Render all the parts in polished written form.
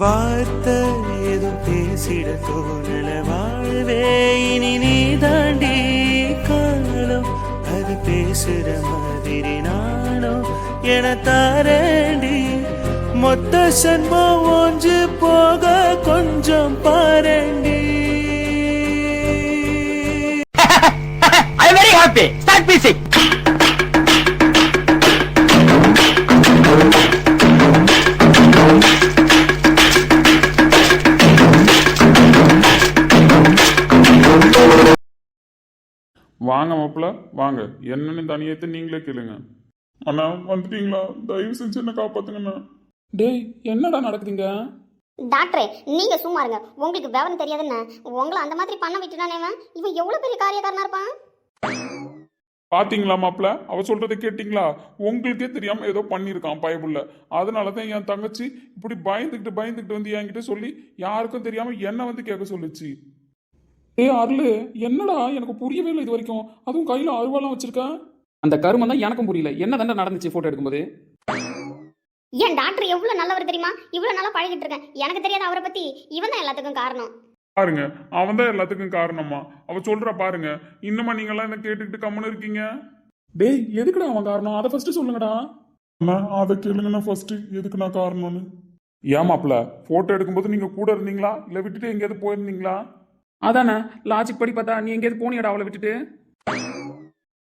வார்த்தை ஏதும் பேசிட தோணல வாழ்வே இனி நீ தாண்டி காலம் அது பேசுற மாதிரி நானும் என தாரண்டி மொத்த சன்மம் ஒன்று போக கொஞ்சம் பாரண்டி. I am very happy. Start music. வாங்க மாப்பிள்ள வாங்க, என்னன்னு தனியத்தை நீங்களே கேளுங்க. அண்ணா வந்துட்டீங்களா? தயவு செஞ்சு என்ன காப்பாத்துங்கண்ணா. டேய் என்னடா நடக்குதுங்க? டாக்டரே நீங்க சும்மா இருங்க, உங்களுக்கு விவரம் தெரியாதுன்னு உங்களை அந்த மாதிரி பண்ண விட்டுட்டானே இவன் எவ்வளவு பெரிய காரியக்காரனா இருப்பான். பாத்தீங்களா மாப்பிள்ள, அவ சொல்றதை கேட்டீங்களா? உங்களுக்கே தெரியாம ஏதோ பண்ணிருக்கான் பயப்புள்ள. அதனாலதான் என் தங்கச்சி இப்படி பயந்துக்கிட்டு வந்து என்கிட்ட சொல்லி யாருக்கும் தெரியாம என்ன வந்து கேட்க சொல்லுச்சு. அருளு என்னடா எனக்கு புரியவே இல்லை இது வரைக்கும். அதுவும் கையில அருவாலாம் வச்சிருக்க. அந்த கருமம் தான் எனக்கும் புரியல. என்ன தாண்டா நடந்துச்சு போட்டோ எடுக்கும்போது? ஏன் டாக்டர் எவ்வளவு நல்லவர் தெரியுமா? இவ்வளவு நல்லா பழகிட்டு இருக்கேன், எனக்கு தெரியாத அவரை பத்தி இவன் தான் எல்லாத்துக்கும் காரணம். பாருங்க, அவன் தான் எல்லாத்துக்கும் காரணமா. அவ சொல்ற பாருங்க. இன்னுமா நீங்க எல்லாம் என்ன கேட்டுக்கிட்டு கம்முன்னு இருக்கீங்க? டேய் எதுக்குடா அவன் காரணம்? அதை ஃபர்ஸ்ட் சொல்லுங்கடா. அதை கேளுங்கண்ணா ஃபர்ஸ்ட், எதுக்கு நான் காரணம்னு. ஏன் மாப்பிள்ள, போட்டோ எடுக்கும்போது நீங்க கூட இருந்தீங்களா இல்ல விட்டுட்டு எங்கேயாவது போயிருந்தீங்களா? அதானே லாஜிக் படி பார்த்தா நீ எங்கேயாவது போனியடா அவளை விட்டுட்டு?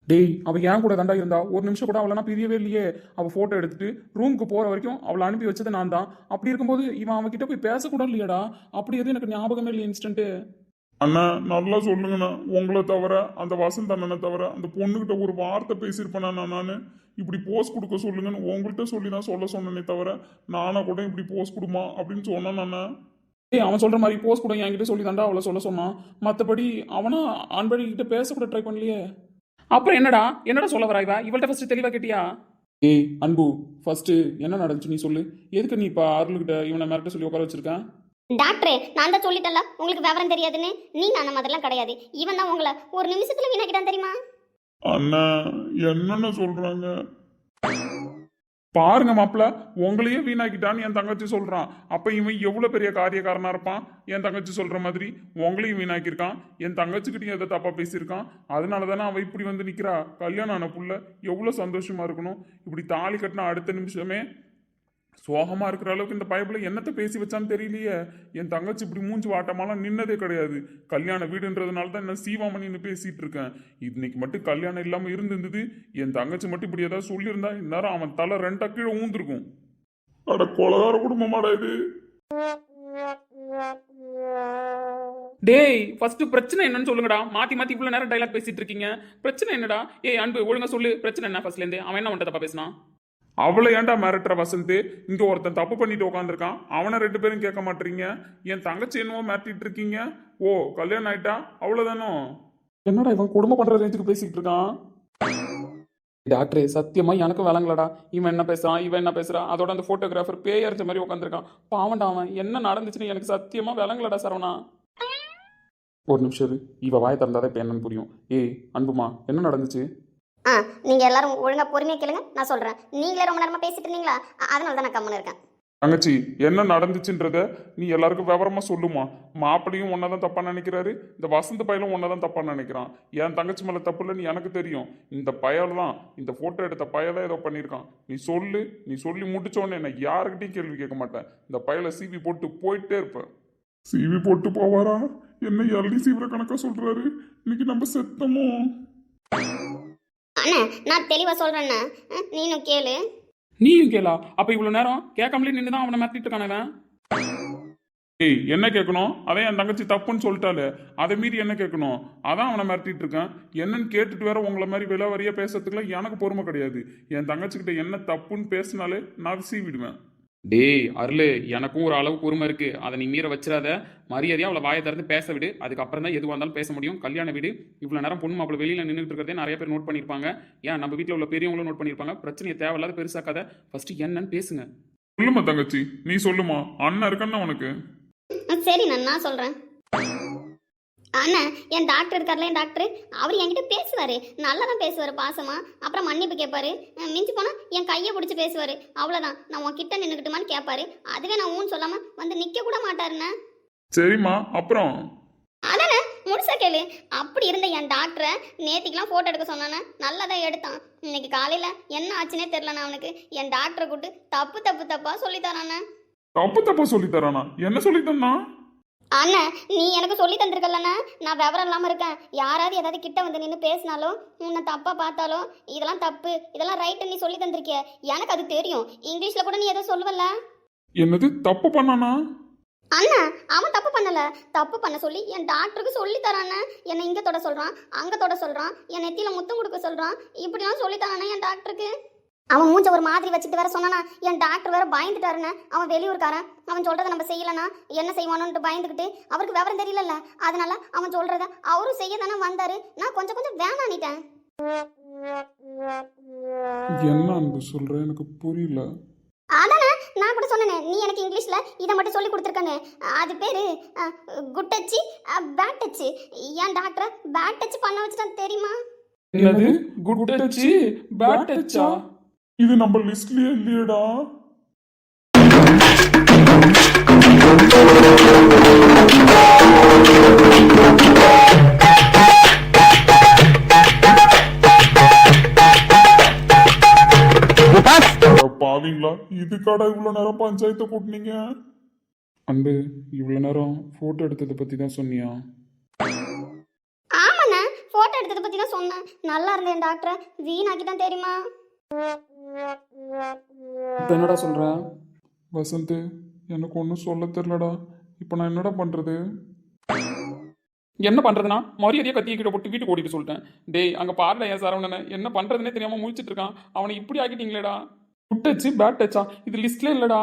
டேய் அவ ஏன் கூட தாண்டா இருந்தா. ஒரு நிமிஷம் கூட அவளை நான் பிரியவே இல்லையே. அவ போட்டோ எடுத்துட்டு ரூமுக்கு போற வரைக்கும் அவளை அனுப்பி வச்சது நான் தான். அப்படி இருக்கும்போது இவன் அவன்கிட்ட போய் பேசக்கூட இல்லையாடா. அப்படி எதுவும் எனக்கு ஞாபகமே இல்லை இன்ஸ்டன்ட். அண்ணா நல்லா சொல்லுங்கண்ணா. உங்களை தவிர அந்த வசந்த் அண்ணனை தவிர அந்த பொண்ணுகிட்ட ஒரு வார்த்தை பேசியிருப்பேண்ணா நான். இப்படி போஸ்ட் கொடுக்க சொல்லுங்கன்னு உங்கள்கிட்ட சொல்லி தான் சொல்ல சொன்னேனே தவிர நானா கூட இப்படி போஸ்ட் கொடுமா அப்படின்னு சொன்னான். ஏய் அவன் சொல்ற மாதிரி போஸ்ட் கூட என்கிட்ட சொல்லி தாண்டா அவளை சொல்ல சொன்னான். மற்றபடி அவனா அன்பழகி கிட்ட பேசக்கூட ட்ரை பண்ணலையே. அப்புறம் என்னடா சொல்ல வராய்வா? இவள்கிட்ட ஃபர்ஸ்ட் தெளிவா கேட்டியா? ஏய் அன்பு, ஃபர்ஸ்ட் என்ன நடந்துச்சு நீ சொல்லு. எதுக்கு நீ இப்ப அருள்கிட்ட இவனை மிரட்ட சொல்லி உட்கார வச்சிருக்கேன்? டாக்டரே நான் தான் சொல்லிட்டல உங்களுக்கு விவரம் தெரியாதுன்னு. நீங்க அந்த மாதிரிலாம் கிடையாது. இவன் தான் உங்களை ஒரு நிமிஷத்துல வீணாக்கிட்டான் தெரியுமா? அண்ணா என்னென்ன சொல்றாங்க பாருங்க மாப்பிள்ள, உங்களையே வீணாக்கிட்டான்னு என் தங்கச்சி சொல்றான். அப்ப இவன் எவ்வளவு பெரிய காரியக்காரனா இருப்பான். என் தங்கச்சி சொல்ற மாதிரி உங்களையும் வீணாக்கியிருக்கான். என் தங்கச்சிக்கிட்டையும் எதை தப்பா பேசியிருக்கான். அதனாலதானே அவ இப்படி வந்து நிக்கிறா. கல்யாணம் ஆன புள்ள எவ்வளவு சந்தோஷமா இருக்கணும். இப்படி தாலி கட்டின அடுத்த நிமிஷமே சோகமா இருக்கிற அளவுக்கு இந்த பைபிள என்னத்தை பேசி வச்சான்னு தெரியலையே. என் தங்கச்சி இப்படி மூஞ்சி வாட்டமாலாம் நின்னதே கிடையாது. கல்யாண வீடுன்றதுனால தான் என்ன சீவாமணின்னு பேசிட்டு இருக்கேன். இன்னைக்கு மட்டும் கல்யாணம் இல்லாம இருந்திருந்தது, என் தங்கச்சி மட்டும் இப்படி ஏதாவது சொல்லியிருந்தா இந்நேரம் அவன் தலை ரெண்டா கீழே ஊந்திருக்கும். அட கொலகார குடும்பமாடா இது. டேய் ஃபர்ஸ்ட் பிரச்சனை என்னன்னு சொல்லுங்கடா. மாத்தி மாத்தி இவ்வளவு நேரம் டைலாக் பேசிட்டு இருக்கீங்க. பிரச்சனை என்னடா? ஏய் அன்பு ஒழுங்கா சொல்லு, பிரச்சனை என்ன ஃபர்ஸ்ட்ல இருந்து? அவன் என்ன உன்ட்ட தப்பா பேசினான்? அவளை ஏன்டா மிரட்டுற வசந்த்? இங்க ஒருத்தன் தப்பு பண்ணிட்டு உட்காந்துருக்கான், அவனை ரெண்டு பேரும் கேட்க மாட்டீங்க. என் தங்கச்சி என்னவோ மிரட்டிட்டு இருக்கீங்க. ஓ கல்யாணம் ஆயிட்டா அவ்வளவுதானோ? என்னடா இவன் குடும்பம் பண்ற ரேஞ்சுக்கு பேசிட்டு இருக்கான்? டாக்டரே சத்தியமா எனக்கு விளங்கலடா. இவன் என்ன பேசுறான், இவன் என்ன பேசுறான். அதோட அந்த போட்டோகிராஃபர் பேய் அரைச்ச மாதிரி உட்காந்துருக்கான். பாவண்டா அவன். என்ன நடந்துச்சுன்னு எனக்கு சத்தியமா விளங்கலடா சரவணா. ஒரு நிமிஷம் இவ வாய திறந்தாதான் இப்ப என்னன்னு புரியும். ஏய் அன்புமா என்ன நடந்துச்சு? நீங்க எல்லாரும் ஒழுங்கா பொறுமையா கேளுங்க, நான் சொல்றேன். நீங்களே ரொம்ப நேரமா பேசிட்டு இருந்தீங்களா, அதனால தான் நான் கம்முன்னு இருக்கேன். தங்கச்சி என்ன நடந்துச்சுன்றத நீ எல்லாருக்கும் விவரமா சொல்லுமா. மாப்பிள்ளையும் ஒன்னதான் தப்பா நினைக்கிறாரு, இந்த வசந்த பையலும் ஒன்னதான் தப்பா நினைக்கிறான். என் தங்கச்சி மேல தப்பு இல்லைன்னு எனக்கு தெரியும். இந்த பயல் தான், இந்த போட்டோ எடுத்த பயதான் ஏதோ பண்ணியிருக்கான். நீ சொல்லி முடிச்சோடனே நான் யாருக்கிட்டையும் கேள்வி கேட்க மாட்டேன். இந்த பயலை சிவி போட்டு போயிட்டே இருப்பேன். சிவி போட்டு போவாரா? என்ன எல்டி சீவிர கணக்கா சொல்றாரு. இன்னைக்கு நம்ம செத்தமோ? அண்ணா நான் தெளிவா சொல்றேன்னா நீனும் கேளு. நீயும் கேளா? அப்ப இவ்வளவு நேரம் கேட்காமலே நின்றுதான் அவனை மாத்திட்டு இருக்கானவன். ஏய் என்ன கேட்கணும்? அதான் என் தங்கச்சி தப்புன்னு சொல்லிட்டாலே, அதை மீறி என்ன கேட்கணும்? அதான் அவனை மிரட்டிட்டு இருக்கேன். என்னன்னு கேட்டுட்டு வேற உங்களை மாதிரி விலை பேசுறதுக்குலாம் எனக்கு பொறுமை கிடையாது. என் தங்கச்சி கிட்ட என்ன தப்புன்னு பேசினாலே நான் சீவிடுவேன். டேய் அருளு, எனக்கும் ஒரு அளவு பொறுமை இருக்கு. அதை நீ மீற வச்சிடாத. மரியாதையா அவளை வாயை திறந்து பேச விடு. அதுக்கப்புறம் தான் எதுவாக இருந்தாலும் பேச முடியும். கல்யாண வீடு இவ்வளவு நேரம் பொண்ணு மாப்பிள வெளியில நின்றுட்டு இருக்கிறதே நிறைய பேர் நோட் பண்ணியிருப்பாங்க. ஏன் நம்ம வீட்டில் உள்ள பெரியவங்களும் நோட் பண்ணியிருப்பாங்க. பிரச்சனையை தேவையில்லாத பெருசாக்காத. ஃபர்ஸ்ட் என்னன்னு பேசுங்க. சொல்லுமா தங்கச்சி, நீ சொல்லுமா. அண்ணன் இருக்கன்னா உனக்கு. சரி நான் சொல்றேன். அண்ணா என் டாக்டர் இருக்கார்ல, என் டாக்டர் அவர் என்கிட்ட பேசுவார், நல்லா தான் பேசுவார் பாசமா. அப்புறம் மன்னிப்பு கேட்பாரு, மிஞ்சி போனால் என் கையை பிடிச்சி பேசுவார். அவ்வளோதான், நான் உன் கிட்ட நின்றுக்கிட்டுமான்னு கேட்பாரு. அதுவே நான் ஊன்னு சொல்லாமல் வந்து நிற்க கூட மாட்டாருண்ணா. சரிம்மா, அப்புறம் அதானே முடிச்சா கேளு. அப்படி இருந்த என் டாக்டரை நேத்திக்கெல்லாம் ஃபோட்டோ எடுக்க சொன்னானே, நல்லா தான் எடுத்தான். இன்னைக்கு காலையில் என்ன ஆச்சுன்னே தெரிலண்ணா அவனுக்கு. என் டாக்டரை கூப்பிட்டு தப்பு தப்பு தப்பாக சொல்லித்தரானே. தப்பா சொல்லி தரானா? என்ன சொல்லி தந்தா? அண்ணா நீ எனக்கு சொல்லி தந்திருக்கலண்ணா, நான் விவரம் இல்லாமல் இருக்கேன். யாராவது ஏதாவது கிட்ட வந்து நின்று பேசினாலும் உன்னை தப்பாக பார்த்தாலும் இதெல்லாம் தப்பு இதெல்லாம் ரைட்டு நீ சொல்லி தந்திருக்கிய. எனக்கு அது தெரியும். இங்கிலீஷில் கூட நீ எதோ சொல்லுவல்ல. என்னது தப்பு பண்ணானா? அண்ணா அவன் தப்பு பண்ணல, தப்பு பண்ண சொல்லி என் டாக்டருக்கு சொல்லி தரானே. என்னை இங்கே தொட சொல்கிறான், அங்கே தொட சொல்கிறான், என் நெத்தியில் முத்தம் கொடுக்க சொல்கிறான். இப்படிலாம் சொல்லி தரானே என் டாக்டருக்கு. அவன் மூஞ்ச ஒரு மாதிரி வச்சுட்டு வேற சொன்னானா. என் டாக்டர் வேற பயந்துட்டாருன்னு. அவன் வெளியூர்காரன், அவன் சொல்றதை நம்ம செய்யலனா என்ன செய்வானோன்ட்டு பயந்துக்கிட்டு அவருக்கு விவரம் தெரியலல்ல. அதனால அவன் சொல்றத அவரும் செய்ய தானே வந்தாரு. நான் கொஞ்சம் கொஞ்சம் வேணானிட்டேன். என்ன அன்பு சொல்ற? எனக்கு புரியல. அதானே நான் கூட சொன்னேனே, நீ எனக்கு இங்கிலீஷ்ல இதை மட்டும் சொல்லி கொடுத்துருக்கானே. அது பேரு குட் டச்சு பேட் டச்சு. என் டாக்டரை பேட் டச் பண்ண வச்சுட்டான் தெரியுமா? என்னது குட் டச்சு பேட் டச்சா? இது நம்ம லிஸ்ட்லயே இல்லையடா. பாவீங்களா, இதுக்காடா இவ்வளவு நேரம் பஞ்சாயத்தை கூட்டினீங்க? அன்பு, இவ்வளோ நேரம் ஃபோட்டோ எடுத்ததை பற்றி தான் சொன்னியா? ஆமாண்ணா போட்டோ எடுத்ததை பத்தி தான் சொன்னேன். நல்லா இருந்தேன் டாக்டரை வீணாக்கிட்டான் தெரியுமா? இப்போ என்னடா சொல்கிற? வசந்த், எனக்கு ஒன்றும் சொல்ல தெரியலடா. இப்போ நான் என்னடா பண்றது? என்ன பண்ணுறதுனா மரியாதையை கத்தியை கிட்ட போட்டு வீட்டுக்கு ஓடிட்டு சொல்லிட்டேன். டேய் அங்கே பாருடா என் சரவணனை, என்ன பண்ணுறதுனே தெரியாமல் முழிச்சிட்டு இருக்கான். அவனை இப்படி ஆக்கிட்டீங்களேடா. குட் டச்சு பேட் டச்சா? இது லிஸ்ட்ல இல்லைடா.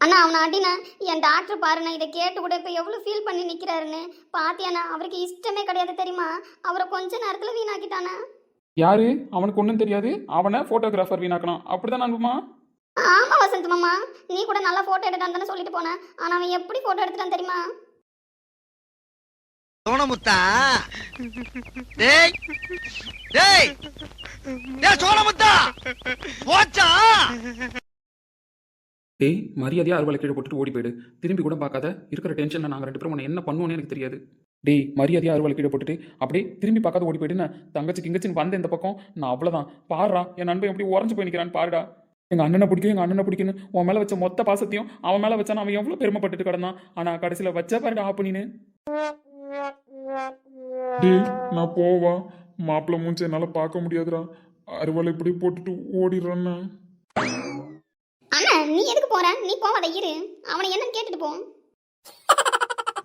அண்ணா அவனை அடினா என் டாக்டர் பாருண்ணா, இதை கேட்டு கூட இப்போ எவ்வளோ ஃபீல் பண்ணி நிற்கிறாருன்னு பாத்தியாண்ணா. அவருக்கு இஷ்டமே கிடையாது தெரியுமா? அவரை கொஞ்ச நேரத்தில் வீணாக்கிட்டானா. யாரு? அவனுக்கு ஒன்றும் தெரியாது, அவனை ஃபோட்டோகிராஃபர் வீணாக்கணும். அப்படிதான் அனுப்புமா? ஆமா வசந்த் மாமா, நீ கூட நல்லா போட்டோ எடுத்தான்னு தானே சொல்லிட்டு போனேன். ஆனா அவன் எப்படி போட்டோ எடுத்துட்டான் தெரியுமா? சோனமுத்தா, டேய் டேய் டேய் சோனமுத்தா போச்சா? டேய் மரியாதையாக அறுவலை கீழே போட்டுட்டு ஓடி போயிடு. திரும்பி கூட பார்க்காத. இருக்கிற டென்ஷனில் நாங்கள் 2 பேரும் உன்னை என்ன பண்ணுவோன்னு எனக்கு தெரியாது. டேய் மரியாதையாக அறுவலை கீழே போட்டுட்டு அப்படியே திரும்பி பார்க்காத ஓடி போயிடுன்னு தங்கச்சி கிங்கச்சின்னு வந்த இந்த பக்கம் நான் அவ்வளோதான். பாடுறா என் நண்பன் எப்படி உறைஞ்சு போய் நிற்கிறான்னு பாருடா. எங்கள் அண்ணனை பிடிக்கும், எங்கள் அண்ணனை பிடிக்குன்னு உன் மேலே வச்ச மொத்த பாசத்தையும் அவன் மேலே வச்சான். அவன் எவ்வளோ பெருமைப்பட்டுட்டு கிடந்தான். ஆனால் கடைசியில் வச்ச பாருடா ஆப்பு நீனு. டேய் நான் போவா, மாப்பிள்ளை மூஞ்சி என்னால பார்க்க முடியாதுடா. அறுவலை இப்படி போட்டுட்டு ஓடிடுறேன்னு. அண்ணா நீ எதுக்கு போற? நீ போவாத இரு, அவனை என்னன்னு கேட்டுட்டு போ.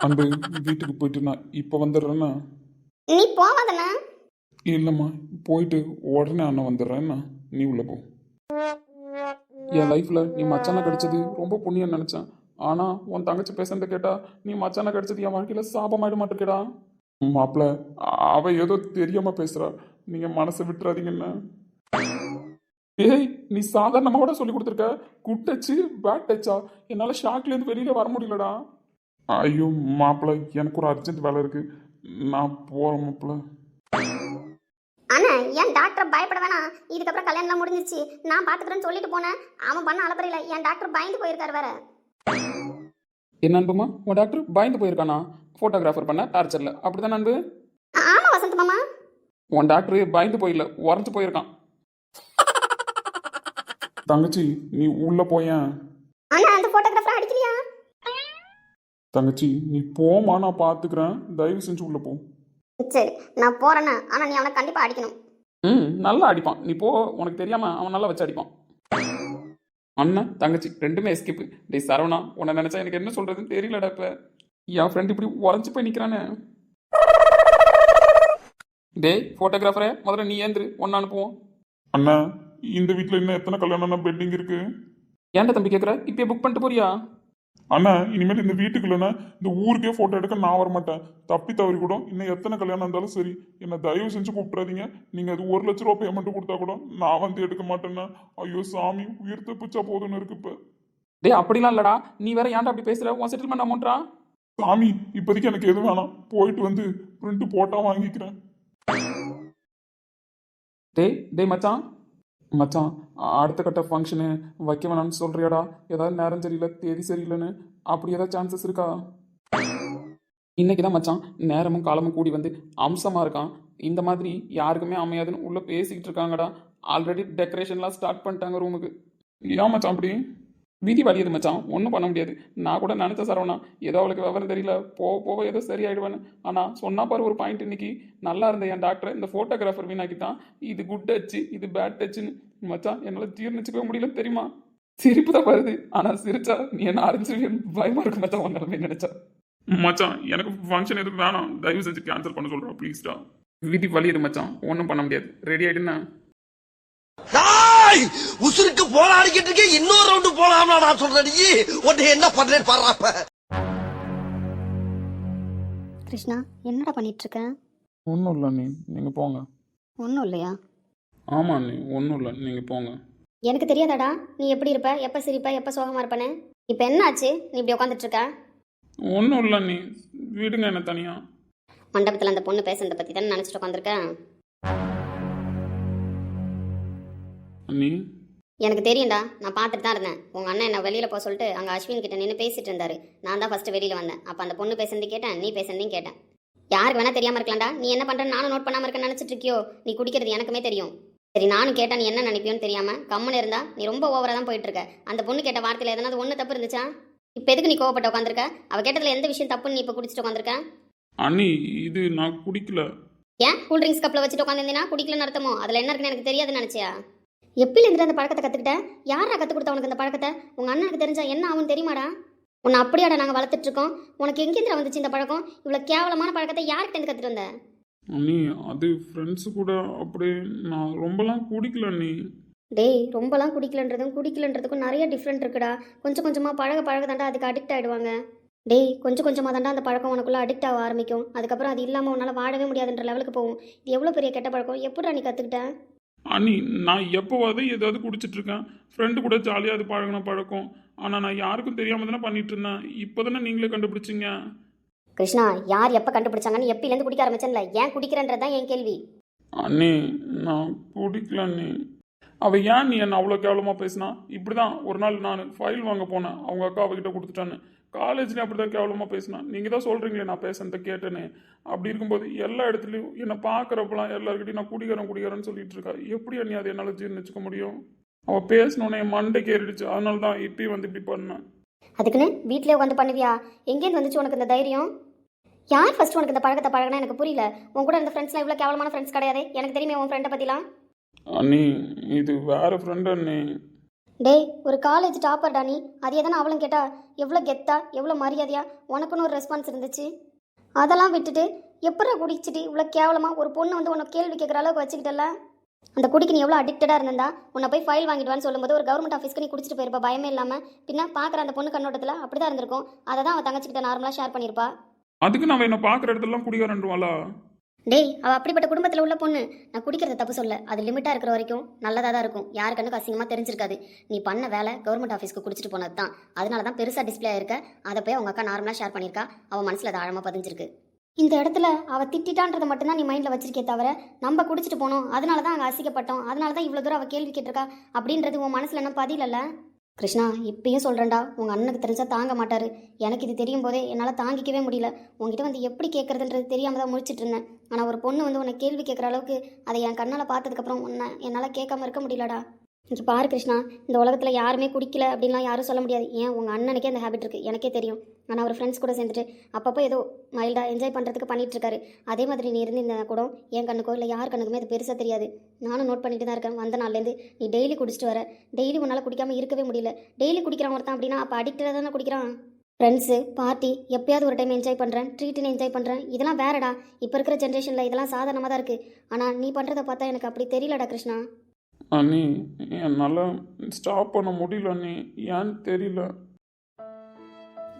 அன்பு, வீட்டுக்கு போயிட்டு நான் இப்போ வந்துடுறேன்னா? நீ போவாதண்ணா. இல்லைம்மா, போயிட்டு உடனே அண்ணன் வந்துடுறேன்னா. நீ உள்ள போ. என் லைஃப்பில் நீ மச்சானை கிடைச்சது ரொம்ப புண்ணியம் நினச்சேன். ஆனால் உன் தங்கச்சி பேசுறத கேட்டா நீ மச்சானை கிடைச்சது என் வாழ்க்கையில் சாபமாயிட மாட்டேக்கடா. மாப்பிள்ள, அவ ஏதோ தெரியாம பேசுறா, நீங்க மனசை விட்டுறாதீங்கன்னு. ஏய் நீ சாதாரணமாக கூட சொல்லி கொடுத்துருக்க. குட் டச்சு பேட் டச்சா? என்னால் ஷாக்லேருந்து வெளியில வர முடியலடா. ஐயோ மாப்பிள்ள, எனக்கு ஒரு அர்ஜென்ட் வேலை இருக்கு, நான் போறேன் மாப்பிள்ள. அண்ணா என் டாக்டர் பயப்பட வேணாம். இதுக்கப்புறம் கல்யாணம் முடிஞ்சிச்சு, நான் பார்த்துக்கிறேன்னு சொல்லிட்டு போனேன். அவன் பண்ண அலப்பறையில் என் டாக்டர் பயந்து போயிருக்காரு வேற. என்ன அன்புமா, உன் டாக்டர் பயந்து போயிருக்கானா? ஃபோட்டோகிராஃபர் பண்ண டார்ச்சரில், அப்படிதான் அன்பு? ஆமா வசந்த் மாமா, உன் டாக்டர் பயந்து போயிடல, உறைஞ்சு போயிருக்கான். தங்கச்சி நீ உள்ள போயேன். அண்ணா அந்த போட்டோகிராஃபர் அடிக்கலையா? தங்கச்சி நீ போமா, நான் பாத்துக்கிறேன், தயவு செஞ்சு உள்ள போ. சரி நான் போறேண்ணா, ஆனா நீ அவனை கண்டிப்பா அடிக்கணும். நல்லா அடிப்பான். நீ போ, உனக்கு தெரியாம அவன் நல்லா வச்சு அடிப்பான். அண்ணன் தங்கச்சி ரெண்டுமே எஸ்கேப்பு. டேய் சரவணா, உன்னை நினைச்சா எனக்கு என்ன சொல்றதுன்னு தெரியலடா. இப்ப என் ஃப்ரெண்ட் இப்படி உறைஞ்சு போய் நிக்கிறானே. டேய் போட்டோகிராஃபரே, முதல்ல நீ ஏந்திரு, ஒன்னு அனுப்புவோம். அண்ணா, இந்த வீட்டுல இன்னும் எத்தனை கல்யாணம் பெண்டிங் இருக்கு? ஏன்டா தம்பி கேட்குற? இப்பயே புக் பண்ணிட்டு போறியா? அண்ணா, இனிமேல் இந்த வீட்டுக்குள்ளனா இந்த ஊருக்கே போட்டோ எடுக்க நான் வர மாட்டேன். தப்பி தவறி கூட இன்னும் எத்தனை கல்யாணம் இருந்தாலும் சரி, என்னை தயவு செஞ்சு கூப்பிட்றாதீங்க. நீங்க அது 1 லட்ச ரூபா பேமெண்ட் கொடுத்தா கூட நான் வந்து எடுக்க மாட்டேன்னா. ஐயோ சாமி, உயிர் தப்பிச்சா போதும்னு இருக்கு இப்ப. டேய் அப்படிலாம் இல்லடா. நீ வேற ஏன்டா அப்படி பேசுற? உன் செட்டில்மெண்ட் அமௌண்ட்டா? சாமி இப்போதைக்கு எனக்கு எதுவும் வேணாம், போயிட்டு வந்து பிரிண்ட் போட்டா வாங்கிக்கிறேன். டேய் மச்சான் மச்சான், அடுத்த கட்ட ஃபங்க்ஷனு வைக்க வேணாம்னு சொல்றியாடா? ஏதாவது நேரம் சரியில்லை, தேதி சரியில்லைன்னு அப்படி ஏதாவது சான்சஸ் இருக்கா? இன்னைக்கு தான் மச்சான் நேரமும் காலமும் கூடி வந்து அம்சமாக இருக்கான். இந்த மாதிரி யாருக்குமே அமையாதுன்னு உள்ளே பேசிக்கிட்டு இருக்காங்கடா. ஆல்ரெடி டெக்கரேஷன்லாம் ஸ்டார்ட் பண்ணிட்டாங்க ரூமுக்கு. ஏன் மச்சான் அப்படி? விதி வலியுது மச்சான், ஒன்றும் பண்ண முடியாது. நான் கூட நினச்ச சரவணா ஏதோ அவளுக்கு விவரம் தெரியல, போக போக ஏதோ சரியாயிடுவேன்னு. ஆனால் சொன்னா பாரு ஒரு பாயிண்ட், இன்னைக்கு நல்லா இருந்த என் டாக்டர் இந்த ஃபோட்டோகிராஃபர் வீணாக்கிட்டான். இது குட் டச்சு, இது பேட் டச்சுன்னு மச்சான் என்னால் ஜீர்ணிச்சுக்கவே முடியல தெரியுமா? சிரிப்பு தான் வருது, ஆனால் சிரிச்சா நீ என்ன ஆரம்பிச்சு பயமா இருக்கு மச்சான் உன் நிலைமை நினைச்சா. மச்சான் எனக்கு ஃபங்க்ஷன் எதுவும் வேணாம், தயவு செஞ்சு கேன்சல் பண்ண சொல்கிறேன் ப்ளீஸ்டா. விதி வலியுது மச்சான், ஒன்றும் பண்ண முடியாது. ரெடி ஆயிடுன்னா உசுருக்கு போராடிக்கிட்டு இருக்கேன், இன்னொரு ரவுண்டு போலாம்னா நான் சொல்றேன். உன்னை என்ன பண்றேன்னு பாருப்ப. கிருஷ்ணா என்னடா பண்ணிட்டு இருக்க? ஒன்றும் இல்லை அண்ணி, நீங்கள் போங்க. ஒன்றும் இல்லையா? ஆமாம் அண்ணி, ஒன்றும் இல்லை, நீங்கள் போங்க. எனக்கு தெரியாதாடா நீ எப்படி இருப்ப, எப்போ சிரிப்ப, எப்போ சோகமாக இருப்பேன்னு. இப்போ என்ன ஆச்சு நீ இப்படி உட்காந்துட்டு இருக்க? ஒன்றும் இல்லை அண்ணி, விடுங்க என்ன தனியாக. மண்டபத்தில் அந்த பொண்ணு பேசுறதை பற்றி தானே நினச்சிட்டு உட்காந்துருக்கேன். அண்ணி எனக்கு தெரியும்டா, நான் பார்த்துட்டு தான் இருந்தேன். உங்கள் அண்ணன் என்ன வெளியில் போக சொல்லிட்டு அங்கே அஸ்வின் கிட்ட நின்று பேசிட்டு இருந்தாரு. நான் தான் ஃபஸ்ட்டு வெளியில் வந்தேன். அப்போ அந்த பொண்ணு பேசுறது கேட்டேன், நீ பேசுறதையும் கேட்டேன். யாருக்கு வேணா தெரியாமல் இருக்கலாம்டா. நீ என்ன பண்ணுறேன்னு நானும் நோட் பண்ணாமல் இருக்கேன்னு நினச்சிட்டு இருக்கியோ? நீ குடிக்கிறது எனக்குமே தெரியும். சரி நானும் கேட்டேன், நீ என்ன நினைப்பியோன்னு தெரியாமல் கம்முன்னு இருந்தா நீ ரொம்ப ஓவராக தான் போயிட்டு இருக்க. அந்த பொண்ணு கேட்ட வார்த்தையில் எதனாவது ஒன்று தப்பு இருந்துச்சா? இப்போ எதுக்கு நீ கோவப்பட்டு உட்காந்துருக்க? அவள் கேட்டதில் எந்த விஷயம் தப்புன்னு நீ இப்போ குடிச்சிட்டு உட்காந்துருக்க? அண்ணி இது நான் குடிக்கல. ஏன் கூல் ட்ரிங்க்ஸ் கப்பில் வச்சுட்டு உட்காந்துருந்தீங்கன்னா குடிக்கலன்னு அர்த்தமோ? அதில் என்ன இருக்குன்னு எனக்கு தெரியாதுன்னு நினச்சியா? எப்பயிலேருந்து அந்த பழக்கத்தை கற்றுக்கிட்டேன்? யாரா கற்றுக் கொடுத்தா உனக்கு இந்த பழக்கத்தை? உங்கள் அண்ணனுக்கு தெரிஞ்சா என்ன ஆகும்னு தெரியுமாடா? உன்னை அப்படியாடா நாங்கள் வளர்த்துட்டு இருக்கோம். உனக்கு எங்கேருந்து வந்துச்சு இந்த பழக்கம்? இவ்வளோ கேவலமான பழக்கத்தை யார்கிட்ட கற்றுட்டு வந்த? அண்ணி அது ஃப்ரெண்ட்ஸு கூட அப்படி நான் ரொம்பலாம் குடிக்கல அண்ணி. டேய் ரொம்பலாம் குடிக்கலன்றதுக்கும் நிறைய டிஃப்ரெண்ட் இருக்குடா. கொஞ்சம் கொஞ்சமாக பழக தாண்டா அதுக்கு அடிக்ட் ஆகிடுவாங்க. டேய் கொஞ்சம் கொஞ்சமாக தாண்டா அந்த பழக்கம் உனக்குள்ளே அடிக்ட் ஆக ஆரம்பிக்கும். அதுக்கப்புறம் அது இல்லாமல் உன்னால் வாழவே முடியாதுன்ற லெவலுக்கு போகும். இது எவ்வளோ பெரிய கெட்ட பழக்கம், எப்படா நீ கற்றுக்கிட்ட? அண்ணி நான் எப்போவாது ஏதாவது குடிச்சிட்டு இருக்கேன், ஃப்ரெண்டு கூட ஜாலியாக அது பழகின பழக்கம். ஆனால் நான் யாருக்கும் தெரியாமல் தானே பண்ணிட்டு இருந்தேன். இப்போ தானே நீங்களே கண்டுபிடிச்சிங்க. கிருஷ்ணா யார் எப்போ கண்டுபிடிச்சாங்கன்னு எப்பயிலேருந்து குடிக்க ஆரம்பிச்சேன்ல, ஏன் குடிக்கிறன்றது தான் என் கேள்வி. அண்ணி நான் குடிக்கல அண்ணி. அவள் ஏன் நீ என்ன அவ்வளோ கேவலமாக பேசினா? இப்படி தான் ஒரு நாள் நான் ஃபைல் வாங்க போனேன், அவங்க அக்கா அவகிட்ட கொடுத்துட்டான்னு. காலேஜ்லேயும் அப்படி தான் கேவலமாக பேசினான். நீங்கள் தான் சொல்கிறீங்களே நான் பேசுனதை கேட்டேன்னு. அப்படி இருக்கும்போது எல்லா இடத்துலையும் என்னை பார்க்குறப்பெல்லாம் எல்லாருக்கிட்டையும் நான் குடிக்கிறேன்னு சொல்லிட்டு இருக்கா. எப்படி அண்ணி அது என்னால் ஜீர்ணிச்சுக்க முடியும்? அவள் பேசினோன்னே என் மண்டைக்கு ஏறிடுச்சு. அதனால தான் இப்பயும் வந்து இப்படி பண்ணேன். அதுக்குன்னு வீட்டிலே உட்காந்து பண்ணுவியா? எங்கேருந்து வந்துச்சு உனக்கு இந்த தைரியம்? யார் ஃபர்ஸ்ட் உனக்கு இந்த பழக்கத்தை பழகினா எனக்கு புரியல. உன் கூட இந்த ஃப்ரெண்ட்ஸ்லாம் இவ்வளோ கேவலமான ஃப்ரெண்ட்ஸ் கிடையாது. எனக்கு தெரியுமே உன் ஃப்ரெண்டை பற்றிலாம். அண்ணி இது வேற ஃப்ரெண்டு அண்ணி. டேய் ஒரு காலேஜ் டாப்பர்டா நீ. அது எதனா அவளும் கேட்டா எவ்வளோ கெத்தா எவ்வளோ மரியாதையா உனக்குன்னு ஒரு ரெஸ்பான்ஸ் இருந்துச்சு. அதெல்லாம் விட்டுட்டு எப்படா குடிச்சிட்டு இவ்வளோ கேவலமாக ஒரு பொண்ணு வந்து உனக்கு கேள்வி கேட்குற அளவுக்கு வச்சுக்கிட்டல. அந்த குடிக்கு நீ எவ்வளோ அடிக்டடாக இருந்தா உன்னை போய் ஃபைல் வாங்கிடுவான்னு சொல்லும்போது ஒரு கவர்மெண்ட் ஆஃபீஸ்க்கு நீ குடிச்சிட்டு போயிருப்பா பயமே இல்லாமல். பின்ன பார்க்குற அந்த பொண்ணு கண்ணோட்டத்தில் அப்படி தான் இருந்திருக்கும். அதை தான் அவள் தங்கச்சிக்கிட்ட நார்மலாக ஷேர் பண்ணியிருப்பா. அதுக்கு நான் என்ன பார்க்குற இடத்துலலாம் குடிக்காரன்டுவாளா? டேய் அவள் அப்படிப்பட்ட குடும்பத்தில் உள்ள பொண்ணு. நான் குடிக்கிறத தப்பு சொல்ல, அது லிமிட்டாக இருக்கிற வரைக்கும் நல்லதாக தான் இருக்கும். யாரு கண்ணுக்கு அசிங்கமாக தெரிஞ்சிருக்காது. நீ பண்ண வேலை கவர்மெண்ட் ஆஃபீஸ்க்கு குடிச்சிட்டு போனது தான். அதனால தான் பெருசாக டிஸ்பிளே ஆயிருக்க. அதை போய் அவங்க அக்கா நார்மலாக ஷேர் பண்ணியிருக்கா. அவள் மனசில் அது ஆழமாக பதிஞ்சிருக்கு. இந்த இடத்துல அவள் திட்டான்றதை மட்டும்தான் நீ மைண்டில் வச்சிருக்கே தவிர நம்ம குடிச்சிட்டு போனோம் அதனால தான் அங்கே அசிக்கப்பட்டோம் அதனால தான் இவ்வளோ தூரம் அவள் கேள்வி கேட்டிருக்கா அப்படின்றது உன் மனசில் என்ன பதிலல்ல? கிருஷ்ணா இப்பயும் சொல்கிறேன்டா, உங்கள் அண்ணனுக்கு தெரிஞ்சால் தாங்க மாட்டார். எனக்கு இது தெரியும் போதே என்னால் தாங்கிக்கவே முடியல. உங்ககிட்ட வந்து எப்படி கேட்குறதுன்றது தெரியாமல் தான் முழிச்சிட்டு இருந்தேன். ஆனால் ஒரு பொண்ணு வந்து உன்னை கேள்வி கேட்குற அளவுக்கு அதை என் கண்ணால் பார்த்ததுக்கப்புறம் உன்னை என்னால் கேட்காம இருக்க முடியலடா. இங்கே பாரு கிருஷ்ணா, இந்த உலகத்தில் யாருமே குடிக்கல அப்படின்லாம் யாரும் சொல்ல முடியாது. ஏன் உங்கள் அண்ணனுக்கே அந்த ஹேபிட் இருக்குது, எனக்கே தெரியும். ஆனால் அவர் ஃப்ரெண்ட்ஸ் கூட சேர்ந்துட்டு அப்பப்போ ஏதோ மைல்டாக என்ஜாய் பண்ணுறதுக்கு பண்ணிகிட்ருக்காரு. அதே மாதிரி நீ இருந்திருந்தா கூட என் கண்ணுக்கோ இல்லை யார் கண்ணுக்குமே அது பெருசாக தெரியாது. நானும் நோட் பண்ணிட்டு தான் இருக்கேன் வந்த நாள்லேருந்து. நீ டெய்லி குடிச்சிட்டு வர, டெய்லி உன்னால் குடிக்காமல் இருக்கவே முடியல. டெய்லி குடிக்கிறான் ஒருத்தான் அப்படின்னா அப்போ அடிக்டடாக தானே குடிக்கிறான். ஃப்ரெண்ட்ஸு பார்ட்டி எப்போயாவது ஒரு டைம் என்ஜாய் பண்ணுறேன், ட்ரீட்டுன்னு என்ஜாய் பண்ணுறேன், இதெல்லாம் வேறடா. இப்போ இருக்கிற ஜென்ரேஷனில் இதெல்லாம் சாதாரணமாக தான் இருக்குது. ஆனால் நீ பண்ணுறதை பார்த்தா எனக்கு அப்படி தெரியலடா கிருஷ்ணா. அண்ணி என்னால் ஸ்டாப் பண்ண முடியல அண்ணி, ஏன்னு தெரியல.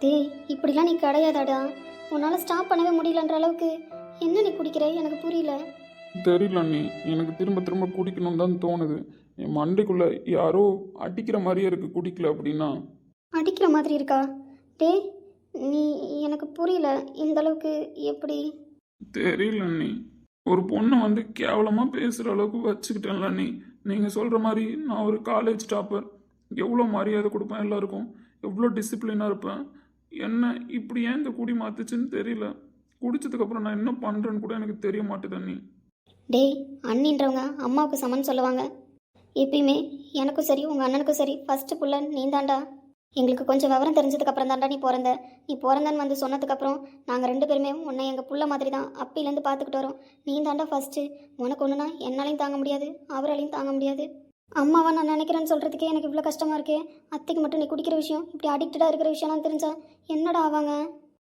டேய் இப்படிலாம் நீ கிடையாதாடா. உன்னால் ஸ்டாப் பண்ணவே முடியலன்ற அளவுக்கு என்ன நீ குடிக்கிற எனக்கு புரியல. தெரியல அண்ணி, எனக்கு திரும்ப திரும்ப குடிக்கணும்னு தான் தோணுது. என் மண்டைக்குள்ளே யாரோ அடிக்கிற மாதிரியே இருக்குது குடிக்கல அப்படின்னா. அடிக்கிற மாதிரி இருக்கா? டேய் நீ எனக்கு புரியல இந்த அளவுக்கு எப்படி? தெரியல நீ ஒரு பொண்ணை வந்து கேவலமாக பேசுகிற அளவுக்கு வச்சுக்கிட்டேன்ல நீ. நீங்கள் சொல்கிற மாதிரி நான் ஒரு காலேஜ் டாப்பர், எவ்வளோ மரியாதை கொடுப்பேன் எல்லாருக்கும், எவ்வளோ டிசிப்ளினாக இருப்பேன். என்ன இப்படி ஏன் இந்த குடி மாத்துச்சுன்னு தெரியல. குடிச்சதுக்கப்புறம் நான் என்ன பண்ணுறேன்னு கூட எனக்கு தெரிய மாட்டேது நீ. டேய், அண்ணின்றவங்க அம்மாவுக்கு சமன் சொல்லுவாங்க. எப்பயுமே எனக்கும் சரி உங்கள் அண்ணனுக்கும் சரி ஃபஸ்ட்டு புள்ள நீ தாண்டா. எங்களுக்கு கொஞ்சம் விவரம் தெரிஞ்சதுக்கப்புறம் தாண்டா நீ பிறந்தன்னு வந்து சொன்னதுக்கப்புறம் நாங்கள் 2 பேருமே உன்னை எங்கள் புள்ள மாதிரி தான் அப்பிலேருந்து பார்த்துக்கிட்டு வரோம். நீ தாண்டா ஃபஸ்ட்டு. உனக்கு ஒன்றுனா என்னாலையும் தாங்க முடியாது, அவராலையும் தாங்க முடியாது. அம்மாவை நான் நினைக்கிறேன்னு சொல்கிறதுக்கே எனக்கு இவ்வளோ கஷ்டமாக இருக்கே. அத்தைக்கு மட்டும் நீ குடிக்கிற விஷயம், இப்படி அடிக்டடாக இருக்கிற விஷயம்லாம் தெரிஞ்சா என்னடா ஆவாங்க?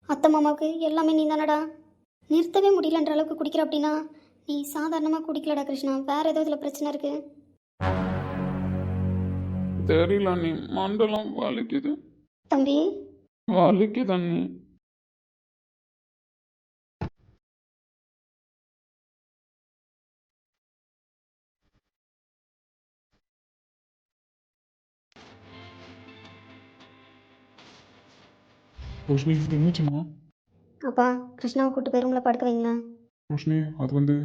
அத்தை மாமாவுக்கு எல்லாமே நீ தானடா. நிறுத்தவே முடியலன்ற அளவுக்கு குடிக்கிற அப்படின்னா நீ சாதாரணமாக குடிக்கலடா கிருஷ்ணா, வேறு ஏதோ இதில் பிரச்சனை இருக்குது. தெரியல நீ, மண்டலம் வலிக்குது. தம்பி, வலிக்குது நீ. ரோஷினி என்னாச்சுமா? அப்பா கிருஷ்ணாவை கூப்பிட்டு போய் ரூமில் படுக்க வைங்களா. ரோஷினி அது வந்து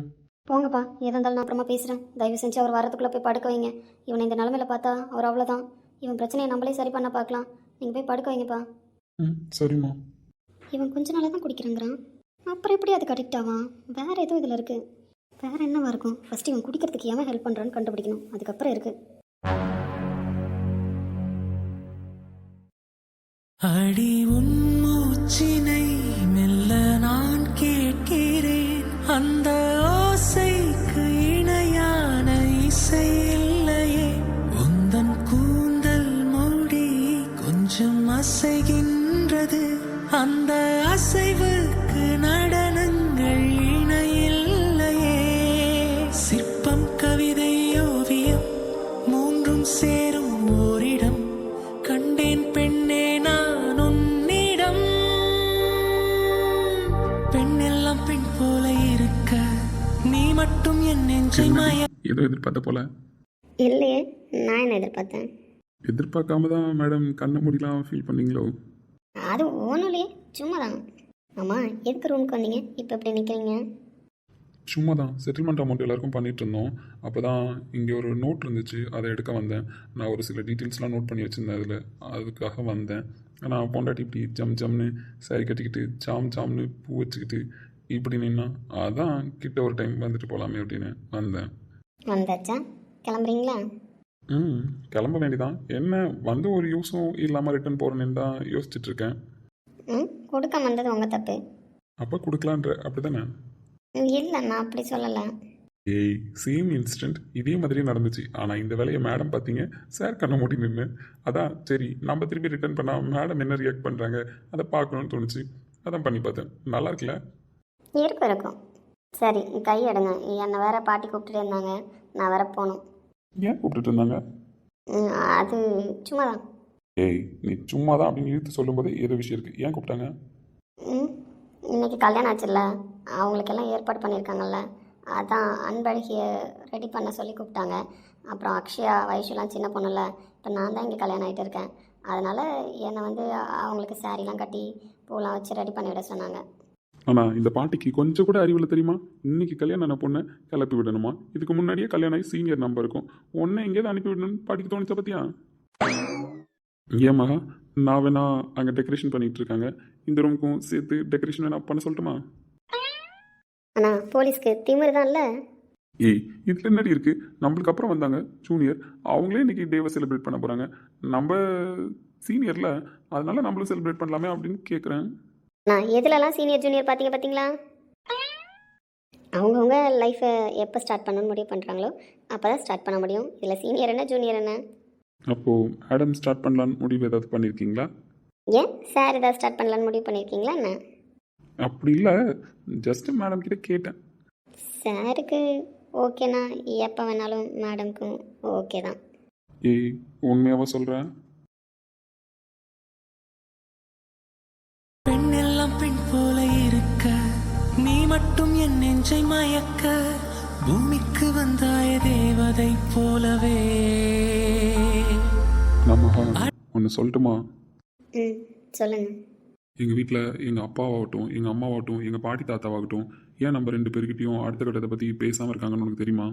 போங்கப்பா, எதாக இருந்தாலும் நான் அப்புறமா பேசுகிறேன். தயவு செஞ்சு அவர் வரத்துக்குள்ளே போய் படுக்க வைங்க. இவனை இந்த நிலமையில பார்த்தா அவர் அவ்வளோதான். இவன் பிரச்சனையை நம்மளே சரி பண்ண பார்க்கலாம். நீங்கள் போய் படுக்க வைங்கப்பா. சரிம்மா. இவன் கொஞ்ச நாளாக தான் குடிக்கிறேங்கிறான், அப்புறம் எப்படி அதுக்கு அடிக்ட் ஆவான்? வேறு எதுவும் இதில் இருக்குது. வேறு என்னவா இருக்கும்? ஃபஸ்ட்டு இவன் குடிக்கிறதுக்கு ஏன் ஹெல்ப் பண்ணுறான்னு கண்டுபிடிக்கணும், அதுக்கப்புறம் இருக்குது. அடி உன் மூச்சினை மெல்ல நான் கேட்கிறேன், அந்த ஓசைக்கு இணையான இசை இல்லையே. உந்தன் கூந்தல் மூடி கொஞ்சம் அசைகின்றது, அந்த அசைவுக்கு நடனங்கள் இணையில்லையே. சிற்பம் கவிதை ஓவியம் மூன்றும் சேரும் ஓரிடம், கண்டேன் பெண்ணே நான் உன்னிடம். பெண்ணெல்லாம் பெண் போல இருக்க, நீ மட்டும் என் நெஞ்சை மய. ஏதோ எதிர்பார்த்த போல. இல்லையே, நான் என்ன எதிர்பார்த்தேன்? எதிர்பார்க்காம தான் மேடம் கண்ணை முடியலாம் ஃபீல் பண்ணீங்களோ? அது ஒன்றும் இல்லையே, சும்மா தான். ஆமாம், எதுக்கு ரூமுக்கு வந்தீங்க? இப்போ எப்படி நிற்கிறீங்க? சும்மா தான் செட்டில்மெண்ட் அமௌண்ட் எல்லாருக்கும் பண்ணிட்டு இருந்தோம். அப்போ தான் இங்கே ஒரு நோட் இருந்துச்சு, அதை எடுக்க வந்தேன். நான் ஒரு சில டீட்டெயில்ஸ்லாம் நோட் பண்ணி வச்சுருந்தேன் அதில், அதுக்காக வந்தேன். நான் பொண்டாட்டி இப்படி ஜம் ஜம்னு சாரி கட்டிக்கிட்டு ஜாம் ஜாம்னு பூ வச்சுக்கிட்டு இப்படி நின்னா, அதான் கிட்ட ஒரு டைம் வந்துட்டு போகலாமே அப்படின்னு வந்தேன். வந்தாச்சா? கிளம்புறீங்களா? கிளம்ப வேண்டிதான். என்ன வந்து ஒரு யூஸும் இல்லாமல் ரிட்டர்ன் போகிறேன்னு தான் யோசிச்சுட்டு இருக்கேன். கொடுக்காம வந்தது உங்கள் தப்பு. அப்போ கொடுக்கலான்ற அப்படி தானே? இல்லை, நான் அப்படி சொல்லலை. ஏய், சேம் இன்சிடென்ட் இதே மாதிரி நடந்துச்சு. ஆனால் இந்த வேலையை மேடம் பார்த்தீங்க, சார் கண்ண மூடி நின்று. அதான் சரி நம்ம திருப்பி ரிட்டர்ன் பண்ணால் மேடம் என்ன ரியாக்ட் பண்ணுறாங்க அதை பார்க்கணும்னு தோணுச்சு, அதான் பண்ணி பார்த்தேன். நல்லா இருக்குல்ல? இருக்கும். சரி, கை எடுங்க. என்னை வேற பாட்டி கூப்பிட்டுட்டே இருந்தாங்க, நான் வேற போகணும். ஏன் கூப்பிட்டுட்டு இருந்தாங்க? அது சும்மா தான். ஏய், நீ சும்மா தான் அப்படின்னு இழுத்து சொல்லும்போது ஏதோ விஷயம் இருக்குது. ஏன் கூப்பிட்டாங்க? இன்னைக்கு கல்யாணம் ஆச்சுல்ல, அவங்களுக்கெல்லாம் ஏற்பாடு பண்ணியிருக்காங்கல்ல, அதான் அன்பழகியை ரெடி பண்ண சொல்லி கூப்பிட்டாங்க. அப்புறம் அக்ஷயா வயசுலாம் சின்ன பொண்ணுல்ல, இப்போ நான் தான் இங்கே கல்யாணம் ஆகிட்டு இருக்கேன். அதனால் என்னை வந்து அவங்களுக்கு சாரீலாம் கட்டி பூலாம் வச்சு ரெடி பண்ணி விட சொன்னாங்க. ஆனால் இந்த பாட்டிக்கு கொஞ்சம் கூட அறிவில் தெரியுமா? இன்னைக்கு கல்யாணம் ஆன பொண்ணை கிளப்பி விடணுமா? இதுக்கு முன்னாடியே கல்யாணம் ஆகி சீனியர் நம்பர் இருக்கும், உன்னை எங்கேயாவது அனுப்பி விடணும்னு பாட்டிக்கு தோணுச்சா பற்றியா? ஏன் மகா, நான் வேணா அங்கே டெக்கரேஷன் பண்ணிகிட்டு இருக்காங்க, இந்த ரூமுக்கும் சேர்த்து டெக்கரேஷன் வேணா பண்ண சொல்லட்டுமா? ஆனால் போலீஸ்க்கு திமிரு தான்ல. ஏய், இதில் என்னடி இருக்குது? நம்மளுக்கு அப்புறம் வந்தாங்க ஜூனியர், அவங்களே இன்றைக்கி டேவை செலிப்ரேட் பண்ண போகிறாங்க. நம்ம சீனியரில், அதனால நம்மளும் செலிப்ரேட் பண்ணலாமே அப்படின்னு கேட்குறேன். நான் எதுலலாம் சீனியர் ஜூனியர் பார்த்தீங்களா? அவங்கவுங்க லைஃப்பை எப்போ ஸ்டார்ட் பண்ணணும்னு முடிவு பண்ணுறாங்களோ அப்போ தான் ஸ்டார்ட் பண்ண முடியும். இதில் சீனியர் என்ன ஜூனியர் என்ன? அப்போது மேடம் ஸ்டார்ட் பண்ணலான்னு முடிவு ஏதாவது பண்ணியிருக்கீங்களா? ஏன் சார் ஏதாவது ஸ்டார்ட் பண்ணலான்னு முடிவு பண்ணியிருக்கீங்களா என்ன? அப்படி இல்லை, ஜஸ்ட்டு மேடம் கிட்ட கேட்டேன். சாருக்கு ஓகேண்ணா, எப்போ வேணாலும் மேடம்க்கும் ஓகே தான். ஏய், உண்மையாவா சொல்கிறேன்? பெண்ணெல்லாம் பெண் போல இருக்க, நீ மட்டும் என் நெஞ்சை மயக்க. பூமிக்கு வந்தாய தேவதை போலவே. நம்ம ஒன்று சொல்லட்டுமா? சொல்லுங்கள். எங்கள் வீட்டில் எங்கள் அப்பாவாகட்டும் எங்கள் அம்மாவாகட்டும் எங்கள் பாட்டி தாத்தாவாகட்டும் ஏன் நம்ம 2 பேர்கிட்டயும் அடுத்த கட்டத்தை பற்றி பேசாமல் இருக்காங்கன்னு உனக்கு தெரியுமா?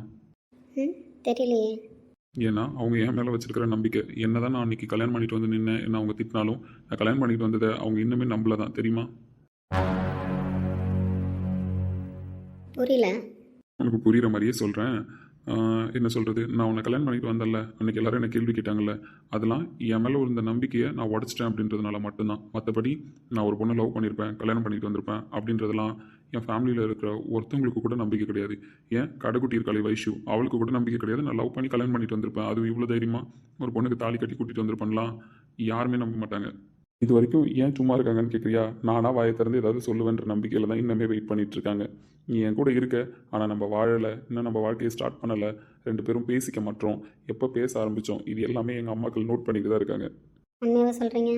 ம் தெரியலையே. ஏன்னா அவங்க என் மேலே வச்சிருக்கிற நம்பிக்கை என்னதான் நான் அன்றைக்கி கல்யாணம் பண்ணிட்டு வந்து நின்னேன் என்ன அவங்க திட்டினாலும் நான் கல்யாணம் பண்ணிட்டு வந்ததை அவங்க இன்னுமே நம்பல தான் தெரியுமா? புரியல. உனக்கு புரிகிற மாதிரியே சொல்கிறேன். என்ன சொல்கிறது, நான் உன்னை கல்யாணம் பண்ணிட்டு வந்தேன்ல அன்றைக்கி எல்லாரும் என்ன கேள்வி கேட்டாங்கல்ல, அதெல்லாம் என் மேலே இருந்த நம்பிக்கையை நான் உடச்சிட்டேன் அப்படின்றதுனால மட்டும்தான். மற்றபடி நான் ஒரு பொண்ணை லவ் பண்ணியிருப்பேன் கல்யாணம் பண்ணிட்டு வந்திருப்பேன் அப்படின்றதெல்லாம் என் ஃபேமிலியில் இருக்கிற ஒருத்தவங்களுக்கு கூட நம்பிக்கை கிடையாது. ஏன் கடைக்குட்டி இருக்காளே வைஷு, அவளுக்கு கூட நம்பிக்கை கிடையாது. நான் லவ் பண்ணி கல்யாணம் பண்ணிட்டு வந்திருப்பேன், அது இவ்வளோ தைரியமாக ஒரு பொண்ணுக்கு தாலி கட்டி கூட்டிகிட்டு வந்திருப்பேன்லாம் யாருமே நம்ப மாட்டாங்க. இது வரைக்கும் ஏன் சும்மா இருக்காங்கன்னு கேட்குறியா? நானாக வாயை திறந்து ஏதாவது சொல்லுவேன்ற நம்பிக்கையில் தான் இன்னமே வெயிட் பண்ணிட்டு இருக்காங்க. நீ என் கூட இருக்க, ஆனால் நம்ம வாழலை, இன்னும் நம்ம வாழ்க்கையை ஸ்டார்ட் பண்ணலை, 2 பேரும் பேசிக்க மாட்டோம், எப்போ பேச ஆரம்பித்தோம், இது எல்லாமே எங்கள் அம்மாக்கள் நோட் பண்ணிட்டு தான் இருக்காங்க. உண்மையாக சொல்கிறீங்க?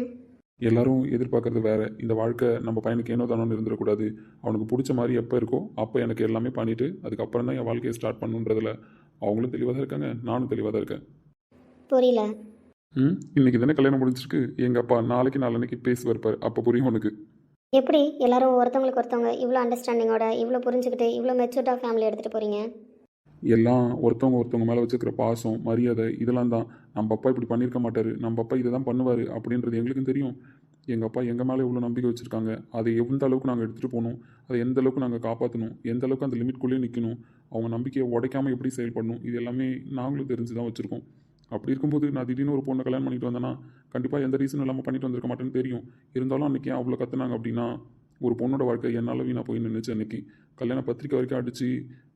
எல்லாரும் எதிர்பார்க்கறது வேற. இந்த வாழ்க்கை நம்ம பையனுக்கு ஏனோ தானோன்னு இருந்துடக்கூடாது. அவனுக்கு பிடிச்ச மாதிரி எப்போ இருக்கோ அப்போ எனக்கு எல்லாமே பண்ணிவிட்டு அதுக்கப்புறம் தான் என் வாழ்க்கையை ஸ்டார்ட் பண்ணுன்றதில் அவங்களும் தெளிவாக தான் இருக்காங்க, நானும் தெளிவாக தான் இருக்கேன். புரியல. இன்னைக்கு தானே கல்யாணம் முடிஞ்சிருக்கு. எங்கள் அப்பா நாளைக்கு பேசுவார் பாரு, அப்போ புரியும் உனக்கு. எப்படி எல்லாரும் ஒருத்தவங்களுக்கு ஒருத்தவங்க இவ்வளோ அண்டர்ஸ்டாண்டிங்கோட இவ்வளோ புரிஞ்சுக்கிட்டு இவ்வளோ மெச்சூர்டாக ஃபேமிலி எடுத்துகிட்டு போகிறீங்க? எல்லாம் ஒருத்தவங்க மேலே வச்சுருக்கிற பாசம் மரியாதை இதெல்லாம் தான். நம்ம அப்பா இப்படி பண்ணியிருக்க மாட்டார், நம்ம அப்பா இதை தான் பண்ணுவார் அப்படின்றது எங்களுக்கும் தெரியும். எங்கள் அப்பா எங்கள் மேலே இவ்வளோ நம்பிக்கை வச்சுருக்காங்க. அதை எந்த அளவுக்கு நாங்கள் எடுத்துகிட்டு போகணும், அதை எந்த அளவுக்கு நாங்கள் காப்பாற்றணும், எந்த அளவுக்கு அந்த லிமிட்குள்ளேயே நிற்கணும், அவங்க நம்பிக்கையை உடைக்காமல் எப்படி செயல்படணும், இது எல்லாமே நாங்களும் தெரிஞ்சு தான் வச்சுருக்கோம். அப்படி இருக்கும்போது நான் திடீர்னு ஒரு பொண்ணை கல்யாணம் பண்ணிட்டு வந்தேன்னா கண்டிப்பாக எந்த ரீசனும் இல்லாமல் பண்ணிட்டு வந்திருக்க மாட்டேன்னு தெரியும். இருந்தாலும் அன்றைக்கி அவ்வளோ கற்றுனாங்க அப்படின்னா ஒரு பொண்ணோட வாழ்க்கை என்னால் வீணாக போய் நின்றுச்சு. அன்றைக்கி கல்யாண பத்திரிக்கை வரைக்கும் அடித்து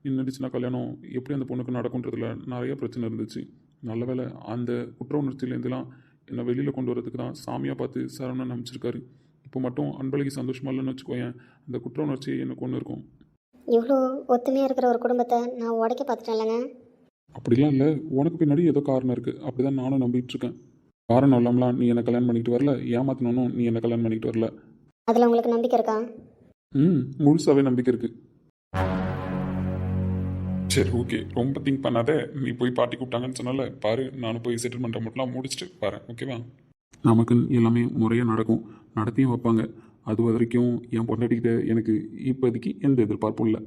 நின்றுச்சுன்னா கல்யாணம் எப்படி அந்த பொண்ணுக்கு நடக்குன்றதுல நிறைய பிரச்சனை இருந்துச்சு. நல்ல வேளை அந்த குற்ற உணர்ச்சியிலேருந்துலாம் என்னை வெளியில் கொண்டு வரதுக்கு தான் சாமியாக பார்த்து சரவணன் அமைச்சிருக்காரு. இப்போ மட்டும் அன்பழகி சந்தோஷமாக இல்லைன்னு வச்சுக்கோயேன், அந்த குற்ற உணர்ச்சியை எனக்கு ஒன்று இருக்கும். இவ்வளோ ஒத்துமையாக இருக்கிற ஒரு குடும்பத்தை நான் உடைக்க பார்த்துட்டேன் இல்லைங்க. அப்படிலாம் இல்லை, உனக்கு பின்னாடி ஏதோ காரணம் இருக்குது, அப்படி தான் நானும் நம்பிட்டு இருக்கேன். காரணம் இல்லாமலாம் நீ என்னை கல்யாணம் பண்ணிக்கிட்டு வரல, ஏமாத்தணும் நீ என்னை கல்யாணம் பண்ணிக்கிட்டு வரல. அதில் உங்களுக்கு நம்பிக்கை இருக்கா? முழுசாகவே நம்பிக்கை இருக்குது. சரி ஓகே, ரொம்ப திங்க் பண்ணாத. நீ போய் பாட்டி கூப்பிட்டாங்கன்னு சொன்னால பாரு, நானும் போய் செட்டில்மெண்ட்டை மட்டும்லாம் முடிச்சுட்டு பாரு, ஓகேவா? நமக்கு எல்லாமே முறையாக நடக்கும், நடத்தியும் வைப்பாங்க. அது வரைக்கும் என் பொண்டாட்டிக்கிட்ட எனக்கு இப்போதைக்கு எந்த எதிர்பார்ப்பும் இல்லை.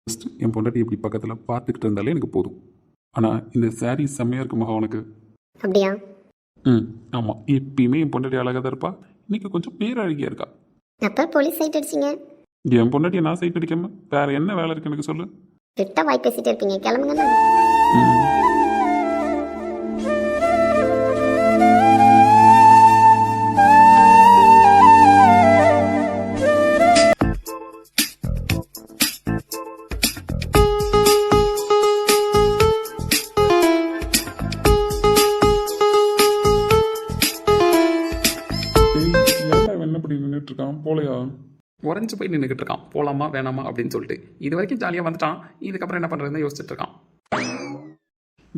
ஜஸ்ட் என் பொண்டாட்டி இப்படி பக்கத்தில் பார்த்துக்கிட்டு இருந்தாலே எனக்கு போதும். ஆனால் இந்த சாரீ செம்மையாக இருக்கு மகா உனக்கு. அப்படியா? ஆமாம், எப்பயுமே என் பொண்டாட்டி அழகாக தான் இருப்பா, இன்னைக்கு கொஞ்சம் பேரழகியாக இருக்கா. அப்போ போலீஸ் சைட் அடிச்சிங்க? என் பொண்டாட்டியை நான் சைட் அடிக்காம வேற என்ன வேலை இருக்கு எனக்கு சொல்லு. கிட்ட வாய் பேசிட்டு இருப்பீங்க, கிளம்புங்கண்ணா. என்ன இப்படி நின்றுட்டு இருக்கான் போலையா? உறைஞ்சு போய் நின்றுக்கிட்டு இருக்கான், போகலாமா வேணாமா அப்படின்னு சொல்லிட்டு. இது வரைக்கும் ஜாலியாக வந்துட்டான், இதுக்கப்புறம் என்ன பண்ணுறதுன்னு யோசிச்சுட்டு இருக்கான்.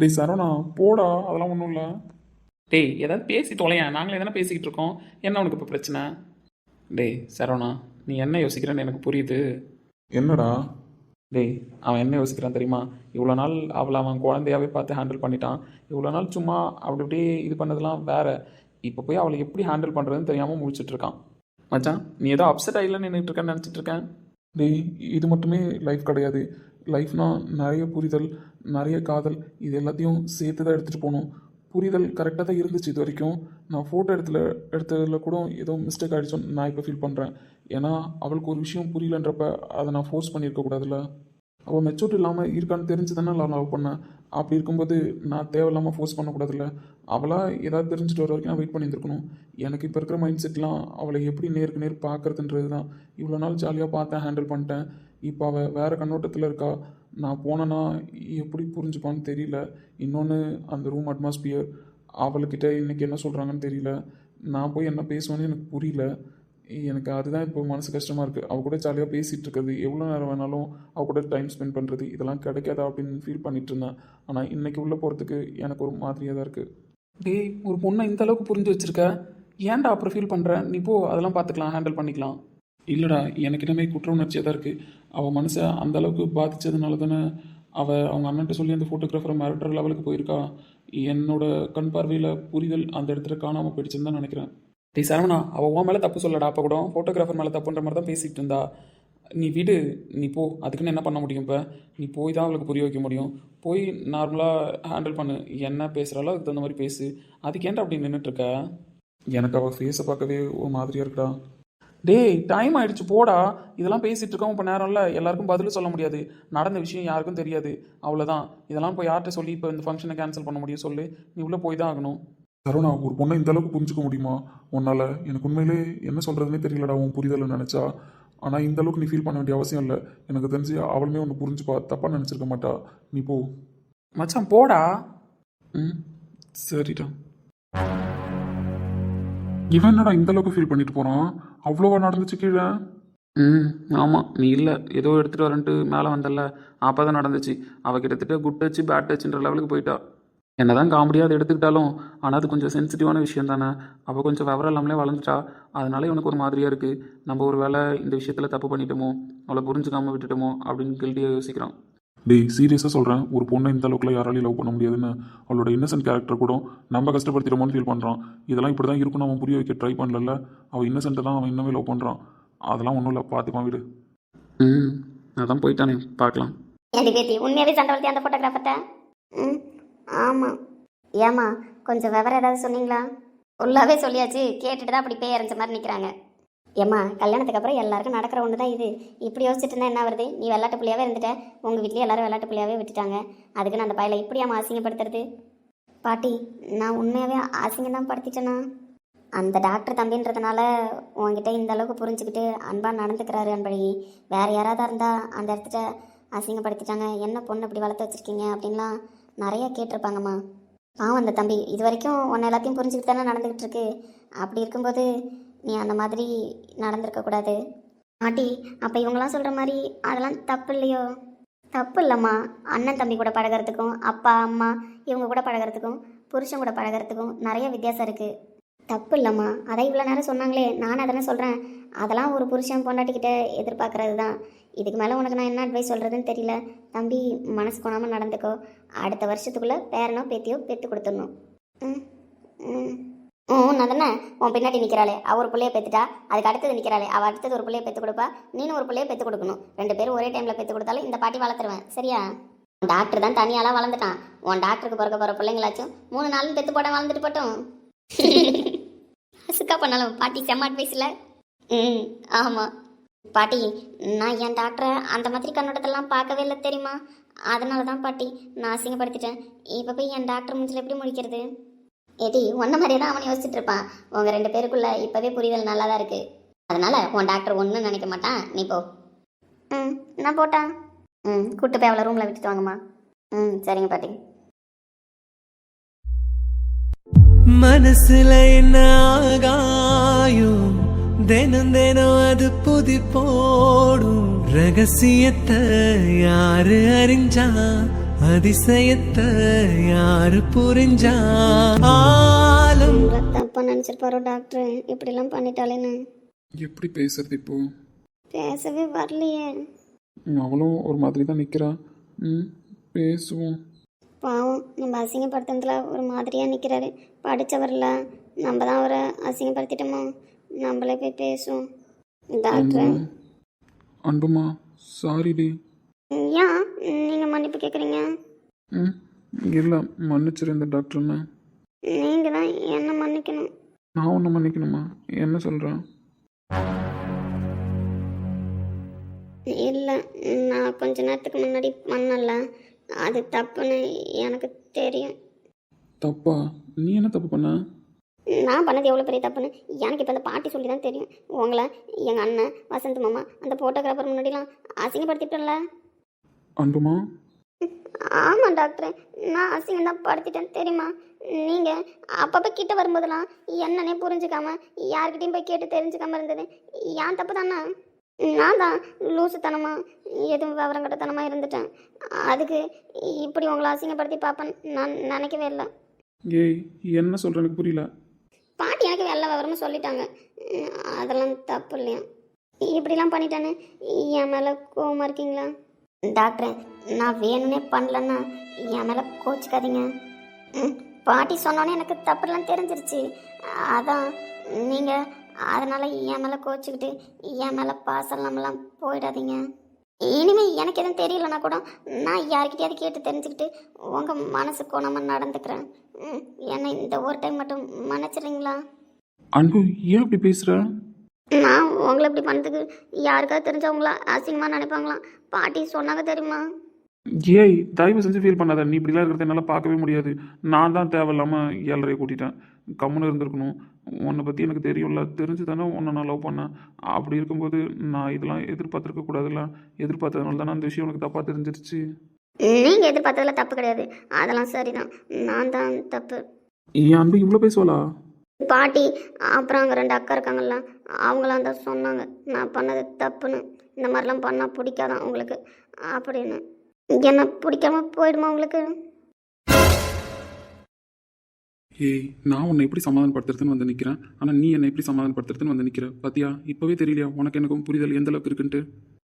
டேய் சரவணா போடா, அதெல்லாம் ஒன்றும் இல்லை. டேய் ஏதாவது பேசி தொலையன், நாங்களே தானே பேசிக்கிட்டு இருக்கோம், என்ன உனக்கு இப்போ பிரச்சனை? டேய் சரவணா, நீ என்ன யோசிக்கிறேன்னு எனக்கு புரியுது. என்னடா? டேய் அவன் என்ன யோசிக்கிறான் தெரியுமா? இவ்வளோ நாள் அவன் குழந்தையாவே பார்த்து ஹேண்டில் பண்ணிட்டான். இவ்வளோ நாள் சும்மா அப்படி இப்படி இது பண்ணதெல்லாம் வேற. இப்போ போய் அவளை எப்படி ஹேண்டில் பண்ணுறதுன்னு தெரியாமல் முடிச்சுட்டு இருக்கான். மச்சான் நீ ஏதோ அப்செட் ஆகிடல நின்றுட்டு இருக்கேன்னு நினச்சிட்டு இருக்கேன். டேய் இது மட்டுமே லைஃப் கிடையாது. லைஃப்னா நிறைய புரிதல், நிறைய காதல், இது எல்லாத்தையும் சேர்த்து தான் எடுத்துகிட்டு போகணும். புரிதல் கரெக்டாக தான் இருந்துச்சு இது வரைக்கும். நான் ஃபோட்டோ எடுத்ததில் கூட ஏதோ மிஸ்டேக் ஆகிடுச்சோன்னு நான் இப்போ ஃபீல் பண்ணுறேன். ஏன்னா அவளுக்கு ஒரு விஷயம் புரியலன்றப்ப அதை நான் ஃபோர்ஸ் பண்ணியிருக்கக்கூடாதுல்ல. அவள் மெச்சூரிட்டி இல்லாமல் இருக்கான்னு தெரிஞ்சு தானே நான் லவ் பண்ணேன். அப்படி இருக்கும்போது நான் தேவையில்லாமல் ஃபோர்ஸ் பண்ணக்கூடாதுல்ல. அவளாக ஏதாவது தெரிஞ்சுட்டு வர வரைக்கும் நான் வெயிட் பண்ணியிருந்துருக்கணும். எனக்கு இப்போ இருக்கிற மைண்ட் செட்லாம் அவளை எப்படி நேருக்கு நேர் பார்க்குறதுன்றது தான். இவ்வளோ நாள் ஜாலியாக பார்த்தேன், ஹேண்டில் பண்ணிட்டேன். இப்போ அவள் வேறு கண்ணோட்டத்தில் இருக்கா. நான் போனேன்னா எப்படி புரிஞ்சுப்பான்னு தெரியல. இன்னொன்று அந்த ரூம் அட்மாஸ்பியர், அவள்கிட்ட இன்றைக்கி என்ன சொல்கிறாங்கன்னு தெரியல. நான் போய் என்ன பேசுவேன்னு எனக்கு புரியல. எனக்கு அதுதான் இப்போ மனசு கஷ்டமாக இருக்குது. அவள் கூட ஜாலியாக பேசிகிட்டு இருக்கிறது, எவ்வளோ நேரம் வேணாலும் அவள் கூட டைம் ஸ்பெண்ட் பண்ணுறது, இதெல்லாம் கிடைக்காதா அப்படின்னு ஃபீல் பண்ணிட்டு இருந்தேன். ஆனால் இன்றைக்கி உள்ளே போகிறதுக்கு எனக்கு ஒரு மாதிரியாக தான் இருக்குது. டேய் ஒரு பொண்ணை இந்த அளவுக்கு புரிஞ்சு வச்சுருக்க, ஏன்டா அப்புறம் ஃபீல் பண்ணுற? நீ போ, அதெல்லாம் பார்த்துக்கலாம், ஹேண்டில் பண்ணிக்கலாம். இல்லைடா, எனக்கு என்னமே குற்ற உணர்ச்சியாக தான் இருக்குது. அவள் மனசை அந்த அளவுக்கு பாதித்ததுனால தானே அவங்க அண்ணன்ட்ட சொல்லி அந்த ஃபோட்டோகிராஃபரை மிரட்டுற லெவலுக்கு போயிருக்கா. என்னோட கண் பார்வையில் புரிதல் அந்த இடத்துல காணாமல் போயிடுச்சுன்னு தான் நினைக்கிறேன். டேய் சரவணா, அவள் உன் மேலே தப்பு சொல்லடா. அப்போ கூட ஃபோட்டோகிராஃபர் மேலே தப்புன்ற மாதிரி தான் பேசிகிட்டு இருந்தா. நீ வீடு, நீ போ. அதுக்குன்னு என்ன பண்ண முடியும்? இப்போ நீ போய் தான் அவளுக்கு புரிய வைக்க முடியும். போய் நார்மலாக ஹேண்டில் பண்ணு. என்ன பேசுகிறாலோ அதுக்கு தகுந்த மாதிரி பேசு. அதுக்கு ஏன்டா அப்படி நின்றுட்டுருக்க? எனக்கு அவள் ஃபேஸை பார்க்கவே ஒரு மாதிரியாக இருக்குடா. டேய் டைம் ஆயிடுச்சு, போடா. இதெல்லாம் பேசிகிட்டு இருக்கோம். இப்போ நேரம் இல்லை, எல்லாருக்கும் பதில் சொல்ல முடியாது. நடந்த விஷயம் யாருக்கும் தெரியாது. அவ்வளோதான். இதெல்லாம் போய் யார்கிட்ட சொல்லி இப்போ இந்த ஃபங்க்ஷனை கேன்சல் பண்ண முடியும் சொல்லு? நீ உள்ளே போய் தான் ஆகணும். சரவணா, ஒரு பொண்ணை இந்த அளவுக்கு புரிஞ்சுக்க முடியுமா உன்னால? எனக்கு உண்மையிலே என்ன சொல்றதுன்னே தெரியலடா உன் புரிதலை நினைச்சா. ஆனால் இந்த அளவுக்கு நீ ஃபீல் பண்ண வேண்டிய அவசியம் இல்லை. எனக்கு தெரிஞ்சு அவளுமே ஒன்று புரிஞ்சுப்பா, தப்பாக நினச்சிருக்க மாட்டா. நீ போ. மச்சான் போடா. ம், சரிடா. இவன் என்னடா இந்த அளவுக்கு ஃபீல் பண்ணிட்டு போறான்? அவ்வளோவா நடந்துச்சு கீழே? ம், ஆமாம். நீ இல்லை ஏதோ எடுத்துகிட்டு வரேன்ட்டு மேலே வந்தல, அப்போ தான் நடந்துச்சு. அவள் கிட்டத்தட்ட குட் டச்சு பேட் டச்சுன்ற லெவலுக்கு போயிட்டா. என்ன தான் காமெடியாக அதை எடுத்துக்கிட்டாலும், ஆனால் அது கொஞ்சம் சென்சிட்டிவான விஷயம் தானே. அவள் கொஞ்சம் விவரம் இல்லாமலே வளர்ந்துட்டா. அதனால இவனுக்கு ஒரு மாதிரியாக இருக்குது. நம்ம ஒரு வேளை இந்த விஷயத்தில் தப்பு பண்ணிட்டோமோ, அவளை புரிஞ்சுக்காமல் விட்டுட்டோமோ அப்படின்னு கில்ட்டியாக யோசிக்கிறான். டேய் சீரியஸாக சொல்கிறேன், ஒரு பொண்ணை இந்த அளவுக்குலாம் யாராலையும் லவ் பண்ண முடியாதுன்னு அவளோட இன்னசென்ட் கேரக்டர் கூட நம்ம கஷ்டப்படுத்திடுமோன்னு ஃபீல் பண்ணுறான். இதெல்லாம் இப்படி தான் இருக்குன்னு அவன் புரிய வைக்க ட்ரை பண்ணல. அவன் இன்னசென்ட்டை தான் அவன் இன்னமே லவ் பண்ணுறான். அதெல்லாம் ஒன்றும் இல்லை, பார்த்துப்பான் விடு. ம், அதான் போயிட்டானே, பார்க்கலாம். ஏண்டி பேத்தி, உண்மையாவே சண்டை வளர்த்தி அந்த ஃபோட்டோகிராஃபர்ட்ட? ம், ஆமாம். ஏம்மா, கொஞ்சம் விவரம் ஏதாவது சொன்னீங்களா? ஃபுல்லாகவே சொல்லியாச்சு. கேட்டுட்டு தான் அப்படி பேய் அரைஞ்ச மாதிரி நிற்கிறாங்க. ஏம்மா, கல்யாணத்துக்கு அப்புறம் எல்லாருக்கும் நடக்கிற ஒன்று தான் இது. இப்படி யோசிச்சுட்டு இருந்தா என்ன வருது? நீ வெள்ளாட்டு பிள்ளையாவே இருந்துட்ட. உங்கள் வீட்லேயே எல்லாரும் வெள்ளாட்டு பிள்ளையாவே விட்டுட்டாங்க. அதுக்குன்னு அந்த பையலை இப்படியாம்மா அசிங்கப்படுத்துறது? பாட்டி, நான் உண்மையாகவே அசிங்கம் தான் படுத்திட்டேனா? அந்த டாக்டர் தம்பின்றதுனால உங்ககிட்ட இந்த அளவுக்கு புரிஞ்சுக்கிட்டு அன்பாக நடந்துக்கிறாரு அன்பழகி. வேறு யாராவது இருந்தால் அந்த இடத்துல அசிங்கப்படுத்திட்டாங்க. என்ன பொண்ணு இப்படி வளர்த்து வச்சுருக்கீங்க அப்படின்லாம் நிறையா கேட்டிருப்பாங்கம்மா. பாவம் அந்த தம்பி இது வரைக்கும் உன்னை எல்லாத்தையும் புரிஞ்சுக்கிட்டு தானே நடந்துக்கிட்டு இருக்கு. அப்படி இருக்கும்போது நீ அந்த மாதிரி நடந்திருக்கக்கூடாது. பாட்டி, அப்போ இவங்களாம் சொல்கிற மாதிரி அதெல்லாம் தப்பு இல்லையோ? தப்பு இல்லைம்மா. அண்ணன் தம்பி கூட பழகிறதுக்கும், அப்பா அம்மா இவங்க கூட பழகிறதுக்கும், புருஷன் கூட பழகிறதுக்கும் நிறைய வித்தியாசம் இருக்குது. தப்பு இல்லைம்மா. அதை இவ்வளோ நேரம் சொன்னாங்களே, நானும் அதனை சொல்கிறேன். அதெல்லாம் ஒரு புருஷன் பொண்டாட்டிக்கிட்ட எதிர்பார்க்கறது தான். இதுக்கு மேலே உனக்கு நான் என்ன அட்வைஸ் சொல்கிறதுன்னு தெரியல. தம்பி, மனசு கொணாமல் நடந்துக்கோ. அடுத்த வருஷத்துக்குள்ளே பேரனோ பேத்தியோ பெற்று கொடுத்துடணும். ம் ம் ம் நான் தானே உன் பின்னாடி நிற்கிறாளே, அவள் ஒரு பிள்ளைய பெற்றுட்டா. அதுக்கு அடுத்தது நிற்கிறாளே, அவள் அடுத்தது ஒரு பிள்ளைய பெற்று கொடுப்பா. நீனும் ஒரு பிள்ளைய பெற்று கொடுக்கணும். 2 பேரும் ஒரே டைமில் பெற்று கொடுத்தாலும் இந்த பாட்டி வளர்த்துருவேன். சரியா? டாக்டர் தான் தனியாலாம் வளர்ந்துட்டான். உன் டாக்டருக்கு பிறக்க போகிற பிள்ளைங்களாச்சும் 3 நாளும் பெற்று போட வளர்ந்துட்டு போட்டோம். சுக்கா பண்ணாலும் பாட்டி செம்ம அட்வைஸ் இல்லை? ம், ஆமாம் பாட்டி. நான் என் டாக்டரை அந்த மாதிரி கண்ணோட்டத்தெல்லாம் பார்க்கவே இல்லை தெரியுமா? அதனால தான் பாட்டி நான் அசிங்கப்படுத்திட்டேன். இப்போ போய் என் டாக்டர் மூஞ்சில் எப்படி முடிக்கிறது? ஏடி, ஒன்றை மாதிரியே தான் அவன் யோசிச்சுட்டு இருப்பான். உங்கள் 2 பேருக்குள்ள இப்போவே புரிதல் நல்லா தான் இருக்குது. அதனால் உன் டாக்டர் ஒன்றும் நினைக்க மாட்டான். நீ போ. ம், நான் போட்டா? ம், கூட்டு போய் அவளை ரூமில் விட்டுட்டு வாங்கம்மா. ம், சரிங்க பாட்டி. மனசுல என்ன ஆகாயும் தினம் தினம் அது புதி போடும். ரகசியத்தை யாரு அறிஞ்சா, அதிசயத்தை யாரு புரிஞ்சா? ஆலம் தப்பா நினச்சிருப்பாரோ டாக்டர், இப்படிலாம் பண்ணிட்டாலேன்னு. எப்படி பேசுறது இப்போ? பேசவே வரலையே. அவளும் ஒரு மாதிரி தான் நிற்கிறான். ம், பேசுவோம். பாவம், நம்ம அசிங்கப்படுத்துறதுல ஒரு மாதிரியாக நிற்கிறாரு. படித்தவரில் நம்ம தான் அவரை அசிங்கப்படுத்திட்டோமோ? நம்மளே போய் பேசுவோம். டாக்டர். அன்புமா, சாரிடி. ஏன் நீங்கள் மன்னிப்பு கேட்குறீங்க? ம், இல்லை மன்னிச்சிருந்த டாக்டர்ண்ணா. நீங்கள் தான் என்ன மன்னிக்கணும். நான் ஒன்று மன்னிக்கணுமா? என்ன சொல்கிறேன்? இல்லை, நான் கொஞ்ச நேரத்துக்கு முன்னாடி பண்ணல. அது தப்புன்னு எனக்கு தெரியும். தப்பா? நீ என்ன தப்பு பண்ண? நான் பண்ணது எவ்வளோ பெரிய தப்புன்னு எனக்கு இப்போ அந்த பாட்டி சொல்லி தான் தெரியும். உங்களை எங்கள் அண்ணன் வசந்த் மாமா அந்த ஃபோட்டோகிராஃபர் முன்னாடிலாம் அசிங்கப்படுத்திட்டோம்ல. அன்புமா? ஆமாம் டாக்டர், நான் அசிங்கம் தான் படுத்திட்டேன் தெரியுமா? நீங்கள் அப்பப்போ கிட்ட வரும்போதெல்லாம் என்னன்னே புரிஞ்சுக்காம யார்கிட்டையும் போய் கேட்டு தெரிஞ்சுக்காம இருந்தது ஏன் தப்பு தானே? நான் தான் லூசுத்தனமாக எதுவும் விவரம் கட்டத்தனமாக இருந்துட்டேன். அதுக்கு இப்படி உங்களை அசிங்கப்படுத்தி பார்ப்பேன் நான் நினைக்கவே இல்லை. ஏய், என்ன சொல்கிற? எனக்கு புரியல. பாட்டி எனக்கு எல்லா விவரமும் சொல்லிட்டாங்க. அதெல்லாம் தப்பு இல்லையா? இப்படிலாம் பண்ணிட்டானே என் மேலே கோவமாக இருக்கீங்களா? டாக்டர், நான் வேணும்னே பண்ணலன்னா என் மேலே கோச்சிக்காதீங்க. பாட்டி சொன்னோன்னே எனக்கு தப்புலாம் தெரிஞ்சிருச்சு. அதான் நீங்கள் அதனால் என் மேலே கோச்சிக்கிட்டு என் மேலே பாசம்லாமெல்லாம் போயிடாதீங்க. இனிமேல் எனக்கு எதுவும் தெரியலனா கூட நான் யார்கிட்டயாவது கேட்டு தெரிஞ்சுக்கிட்டு உங்கள் மனசு கோணாமல் நடந்துக்கிறேன். என்னை இந்த ஒரு டைம் மட்டும் மன்னிச்சிடுறீங்களா? அன்பு ஏன் இப்படி பேசுகிற? நான் உங்களை இப்படி பண்ணதுக்கு யாருக்காவது தெரிஞ்சவங்களா அசிங்கமாக நினைப்பாங்களாம். பாட்டி சொன்னாங்க தெரியுமா? ஏய் தயவு செஞ்சு ஃபீல் பண்ணாத. நீ இப்படிலாம் இருக்கிறத என்னால் பார்க்கவே முடியாது. நான் தான் தேவையில்லாமல் ஏழரையை கூட்டிட்டேன். கம்முன்னு இருந்திருக்கணும். உன்னை பற்றி எனக்கு தெரியும்ல, தெரிஞ்சு தானே உன்னை நான் லவ் பண்ணேன். அப்படி இருக்கும்போது நான் இதெல்லாம் எதிர்பார்த்துருக்க கூடாதுல்ல. எதிர்பார்த்ததுனால தானே அந்த விஷயம் உனக்கு தப்பாக தெரிஞ்சிருச்சு. நீங்கள் எதிர்பார்த்ததில் தப்பு கிடையாது, அதெல்லாம் சரிதான். நான் தான் தப்பு. என் அன்பு இவ்வளோ பேசுவாளா? பாட்டி அப்புறம் அங்கே 2 அக்கா இருக்காங்கல்ல, அவங்களாம் தான் சொன்னாங்க நான் பண்ணது தப்புன்னு. இந்த மாதிரிலாம் பண்ணால் பிடிக்காதான் உங்களுக்கு அப்படின்னு. என்ன பிடிக்காம போயிடுமா உங்களுக்கு? ஏய் நான் உன்னை எப்படி சமாதானப்படுத்துறதுன்னு வந்து நிற்கிறேன். ஆனால் நீ என்னை எப்படி சமாதானப்படுத்துறதுன்னு வந்து நிற்கிற பார்த்தியா? இப்போவே தெரியலையா உனக்கு எனக்கும் புரிதல் எந்த அளவுக்கு இருக்குன்ட்டு?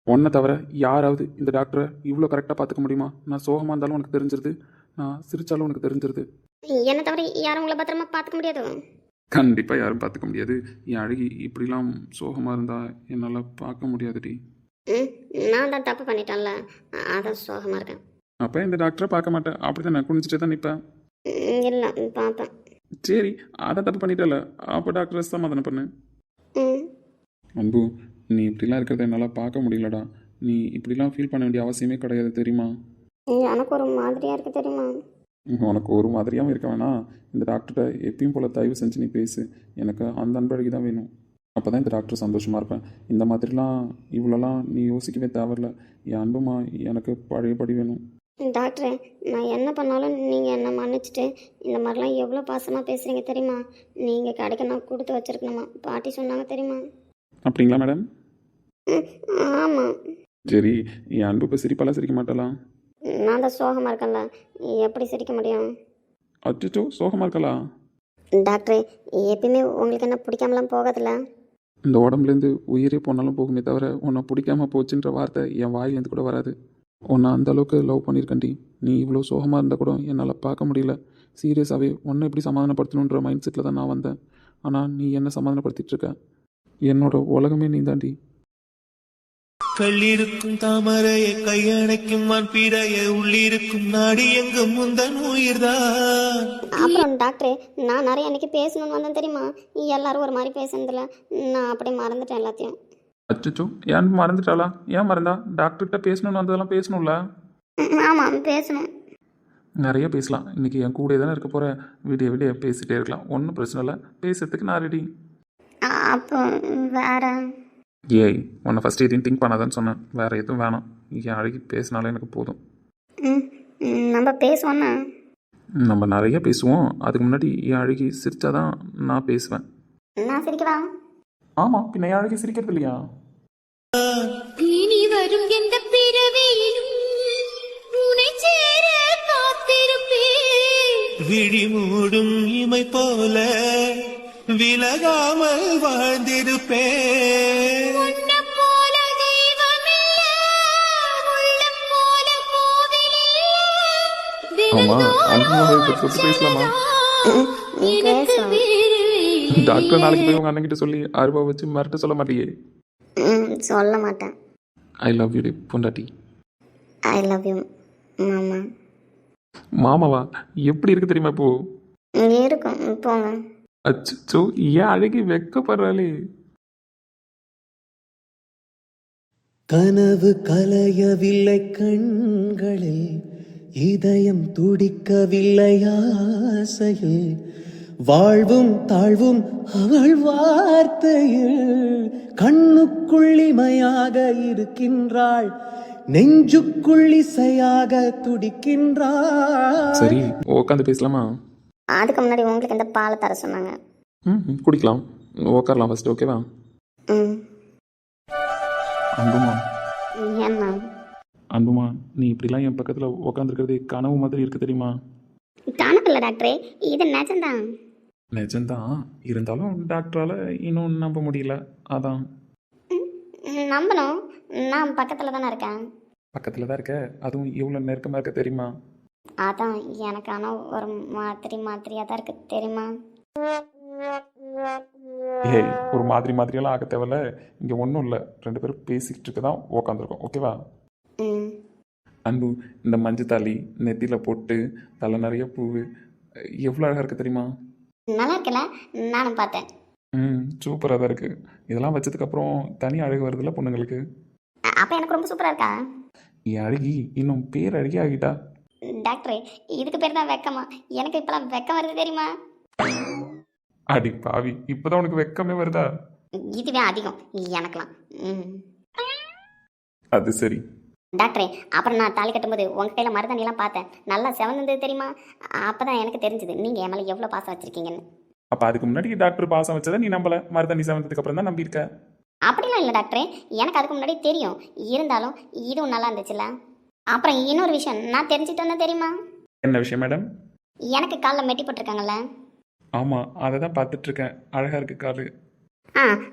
உன்னை தவிர யாராவது இந்த டாக்டரை இவ்வளோ கரெக்டாக பார்த்துக்க முடியுமா? நான் சோகமாக இருந்தாலும் உனக்கு தெரிஞ்சிருது, நான் சிரிச்சாலும் உனக்கு தெரிஞ்சிருது. என்னை தவிர யாரும் உங்களை பத்திரமா பார்த்துக்க முடியாது. கண்டிப்பாக யாரும் பார்த்துக்க முடியாது. என் அழகி இப்படிலாம் சோகமாக இருந்தால் என்னால் பார்க்க முடியாதுடி. நான் தான் தப்பு பண்ணிட்டேன்ல, அதான் சோகமாக இருக்கேன். அப்போ இந்த டாக்டரை பார்க்க மாட்டேன், அப்படி தான் நான் குனிச்சிட்டே தான் நிற்பேன். இல்லை பார்ப்பேன். சரி அதை தப்பு பண்ணிட்டல, அப்போ டாக்டரை சமாதானம் பண்ணு. ம் அன்பு நீ இப்படிலாம் இருக்கிறத என்னால் பார்க்க முடியலடா. நீ இப்படிலாம் ஃபீல் பண்ண வேண்டிய அவசியமே கிடையாது தெரியுமா? எனக்கு ஒரு மாதிரியாக இருக்குது தெரியுமா? உனக்கு ஒரு மாதிரியாகவும் இருக்க வேணாம். இந்த டாக்டர்கிட்ட எப்பயும் போல் தயவு செஞ்சு நீ பேசு. எனக்கு அந்த அன்பழகி தான் வேணும். அப்போ தான் இந்த டாக்டர் சந்தோஷமாக இருப்பேன். இந்த மாதிரிலாம் இவ்வளோலாம் நீ யோசிக்கவே தேவையில்ல. என் அன்புமா எனக்கு பழையபடி வேணும். டாக்டரே, நான் என்ன பண்ணாலும் நீங்கள் என்னை மன்னிச்சிட்டு இந்த மாதிரிலாம் எவ்வளோ பாசமாக பேசுகிறீங்க தெரியுமா? நீங்கள் கடைக்கு நான் கொடுத்து வச்சுருக்கணுமா, பாட்டி சொன்னாங்க தெரியுமா? அப்படிங்களா மேடம்? ஆமாம். சரி என் அன்பு இப்போ சிரிப்பாலாம் சிரிக்க மாட்டலாம்? நான் தான் சோகமாக இருக்கேன்ல, எப்படி சிரிக்க முடியும்? அச்சோ சோகமாக இருக்கலாம்? டாக்டரே, எப்பயுமே உங்களுக்கு என்ன பிடிக்காமலாம் போகாதுல்ல? இந்த உடம்புலேருந்து உயிரே போனாலும் போகுமே தவிர உன்னை பிடிக்காம போச்சுன்ற வார்த்தை என் வாயிலேருந்து கூட வராது. உன்னை அந்த அளவுக்கு லவ் பண்ணியிருக்கேன்டி. நீ இவ்வளோ சோகமாக இருந்தால் கூட என்னால் பார்க்க முடியல. சீரியஸாகவே உன்னை எப்படி சமாதானப்படுத்தணுன்ற மைண்ட் செட்டில் தான் நான் வந்தேன். ஆனால் நீ என்ன சமாதானப்படுத்திட்டு இருக்க? என்னோட உலகமே நீ தாண்டி. கள்ளிருக்கும் தாமரையை கையணைக்கும் வான்பிறைய உள்ளிருக்கும் நாடி எங்கும் முந்தன் உயிர்தான். அப்புறம் டாக்டரே, நான் நிறைய அன்றைக்கி பேசணும்னு வந்தேன் தெரியுமா? எல்லாரும் ஒரு மாதிரி பேசுனதில்ல, நான் அப்படியே மறந்துட்டேன் எல்லாத்தையும். அச்சோ ஏன் மறந்துட்டாளா? ஏன் மறந்தா? டாக்டர்கிட்ட பேசணும்னு வந்ததெல்லாம் பேசணும்ல? ஆமாம் பேசணும். நிறைய பேசலாம். இன்றைக்கி என் கூட தானே இருக்க போகிற. விடிய பேசிகிட்டே இருக்கலாம், ஒன்றும் பிரச்சனை இல்லை. பேசுறதுக்கு நான் ரெடி. அப்போ வேற? ஏய் உன்னை ஃபஸ்ட்டு எதையும் திங்க் பண்ணாதான்னு சொன்னேன். வேறு எதுவும் வேணாம். என் அழகி பேசினாலே எனக்கு போதும். நம்ம பேசுவோன்னா? நம்ம நிறைய பேசுவோம். அதுக்கு முன்னாடி என் அழகி சிரிச்சாதான் நான் பேசுவேன். நான் சிரிக்கவா? ஆமாம், பின்ன என் அழகி சிரிக்கிறது இல்லையா? இனி வரும் எந்த பிறவியிலும் உன்னை சேர காத்திருப்பேன். விழி மூடும் இமை போல விலகாமல் வாழ்ந்திருப்பேன். உன்னை போல தெய்வமில்ல, உள்ளம் போல கோவிலில்ல. ஆமாம் அன்பு சொத்து பேசலாமா? எனக்கு வேறு டாக்டர் நாளைக்கு போய் உங்கள் அண்ணன்கிட்ட சொல்லி அருவா வச்சு மிரட்ட சொல்ல மாட்டியே? சொல்ல மாட்டேன். ஐ லவ் யூ பொண்டாட்டி. ஐ லவ் யூ மாமா. மாமாவா? எப்படி இருக்கு தெரியுமா இப்போ? இருக்கும் போங்க. அச்சோ ஏன் அழகி வெக்கப்படுறாளே. கனவு கலையவில்லை கண்களில், இதயம் துடிக்கவில்லை ஆசையில், வாழ்வும் தாழ்வும் அவள் வார்த்தையில், கண்ணுக்குள்ளிமையாக இருக்கின்றாள், நெஞ்சுக்குள் இசையாக துடிக்கின்றாள். சரி உட்காந்து பேசலாமா? அதுக்கு முன்னாடி உங்களுக்கு இந்த பாலை தர சொன்னாங்க. குடிக்கலாம். உட்காரலாம் ஃபஸ்ட்டு, ஓகேவா? அன்புமா என்ன? அன்புமா நீ இப்படிலாம் என் பக்கத்தில் உட்காந்துருக்கிறது கனவு மாதிரி இருக்கு தெரியுமா? கணக்கில்ல டாக்டரே, இது நிஜம்தான். நிஜம்தான், இருந்தாலும் டாக்டரால் இன்னும் நம்ப முடியல. அதான் நம்பணும். நான் பக்கத்தில் தானே இருக்கேன். பக்கத்தில் தான் இருக்க, அதுவும் எவ்வளோ நெருக்கமாக இருக்க தெரியுமா? அதான் எனக்கு ஆனால் ஒரு மாதிரியாக தான் இருக்கு தெரியுமா? ஏய் ஒரு மாதிரியெல்லாம் ஆக தேவையில்ல. இங்கே ஒன்றும் இல்லை, 2 பேரும் பேசிக்கிட்டு இருக்க தான் உக்காந்துருக்கோம், ஓகேவா? ம். அன்பு, இந்த மஞ்சள் தாலி நெத்தியில் போட்டு தலை நிறைய பூவு எவ்வளோ அழகாக இருக்குது தெரியுமா? நல்லா இருக்குல்ல? நானும் பார்த்தேன். சூப்பராக தான் இருக்குது. இதெல்லாம் வச்சதுக்கப்புறம் தனி அழகு வருதுல்ல பொண்ணுங்களுக்கு. அப்போ எனக்கு ரொம்ப சூப்பராக இருக்கா? என் அழகி இன்னும் பேர் அழகி ஆகிட்டா. டாக்டரே, இதுக்கு பேர் தான் வெக்கமா? எனக்கு இப்போலாம் வெக்கம் வருது தெரியுமா? அடி பாவி, இப்போதான் உனக்கு வெக்கமே வருதா? இதுவே அதிகம் எனக்குலாம். ம். அது சரி. டாக்டரே, அப்புறம் நான் தாலி கட்டும்போது உங்கள் கையில் மருதாணிலாம் பார்த்தேன். நல்லா செவந்தது தெரியுமா? அப்போ தான் எனக்கு தெரிஞ்சுது நீங்கள் என் மேலே எவ்வளோ பாசம் வச்சுருக்கீங்கன்னு. அப்போ அதுக்கு முன்னாடி டாக்டர் பாசம் வச்சதை நீ நம்பல, மருதாணி செவந்ததுக்கு அப்புறம் தான் நம்பியிருக்க. அப்படிலாம் இல்லை டாக்டரே, எனக்கு அதுக்கு முன்னாடி தெரியும். இருந்தாலும் இதுவும் நல்லா இருந்துச்சுல்ல. அப்புறம் இன்னொரு விஷயம் நான் தெரிஞ்சுட்டு வந்தேன் தெரியுமா? என்ன விஷயம் மேடம்? எனக்கு காலில் மெட்டி போட்டிருக்காங்கல்ல. ஆமாம், அதை தான் பார்த்துட்ருக்கேன். அழகாக இருக்கு காலு.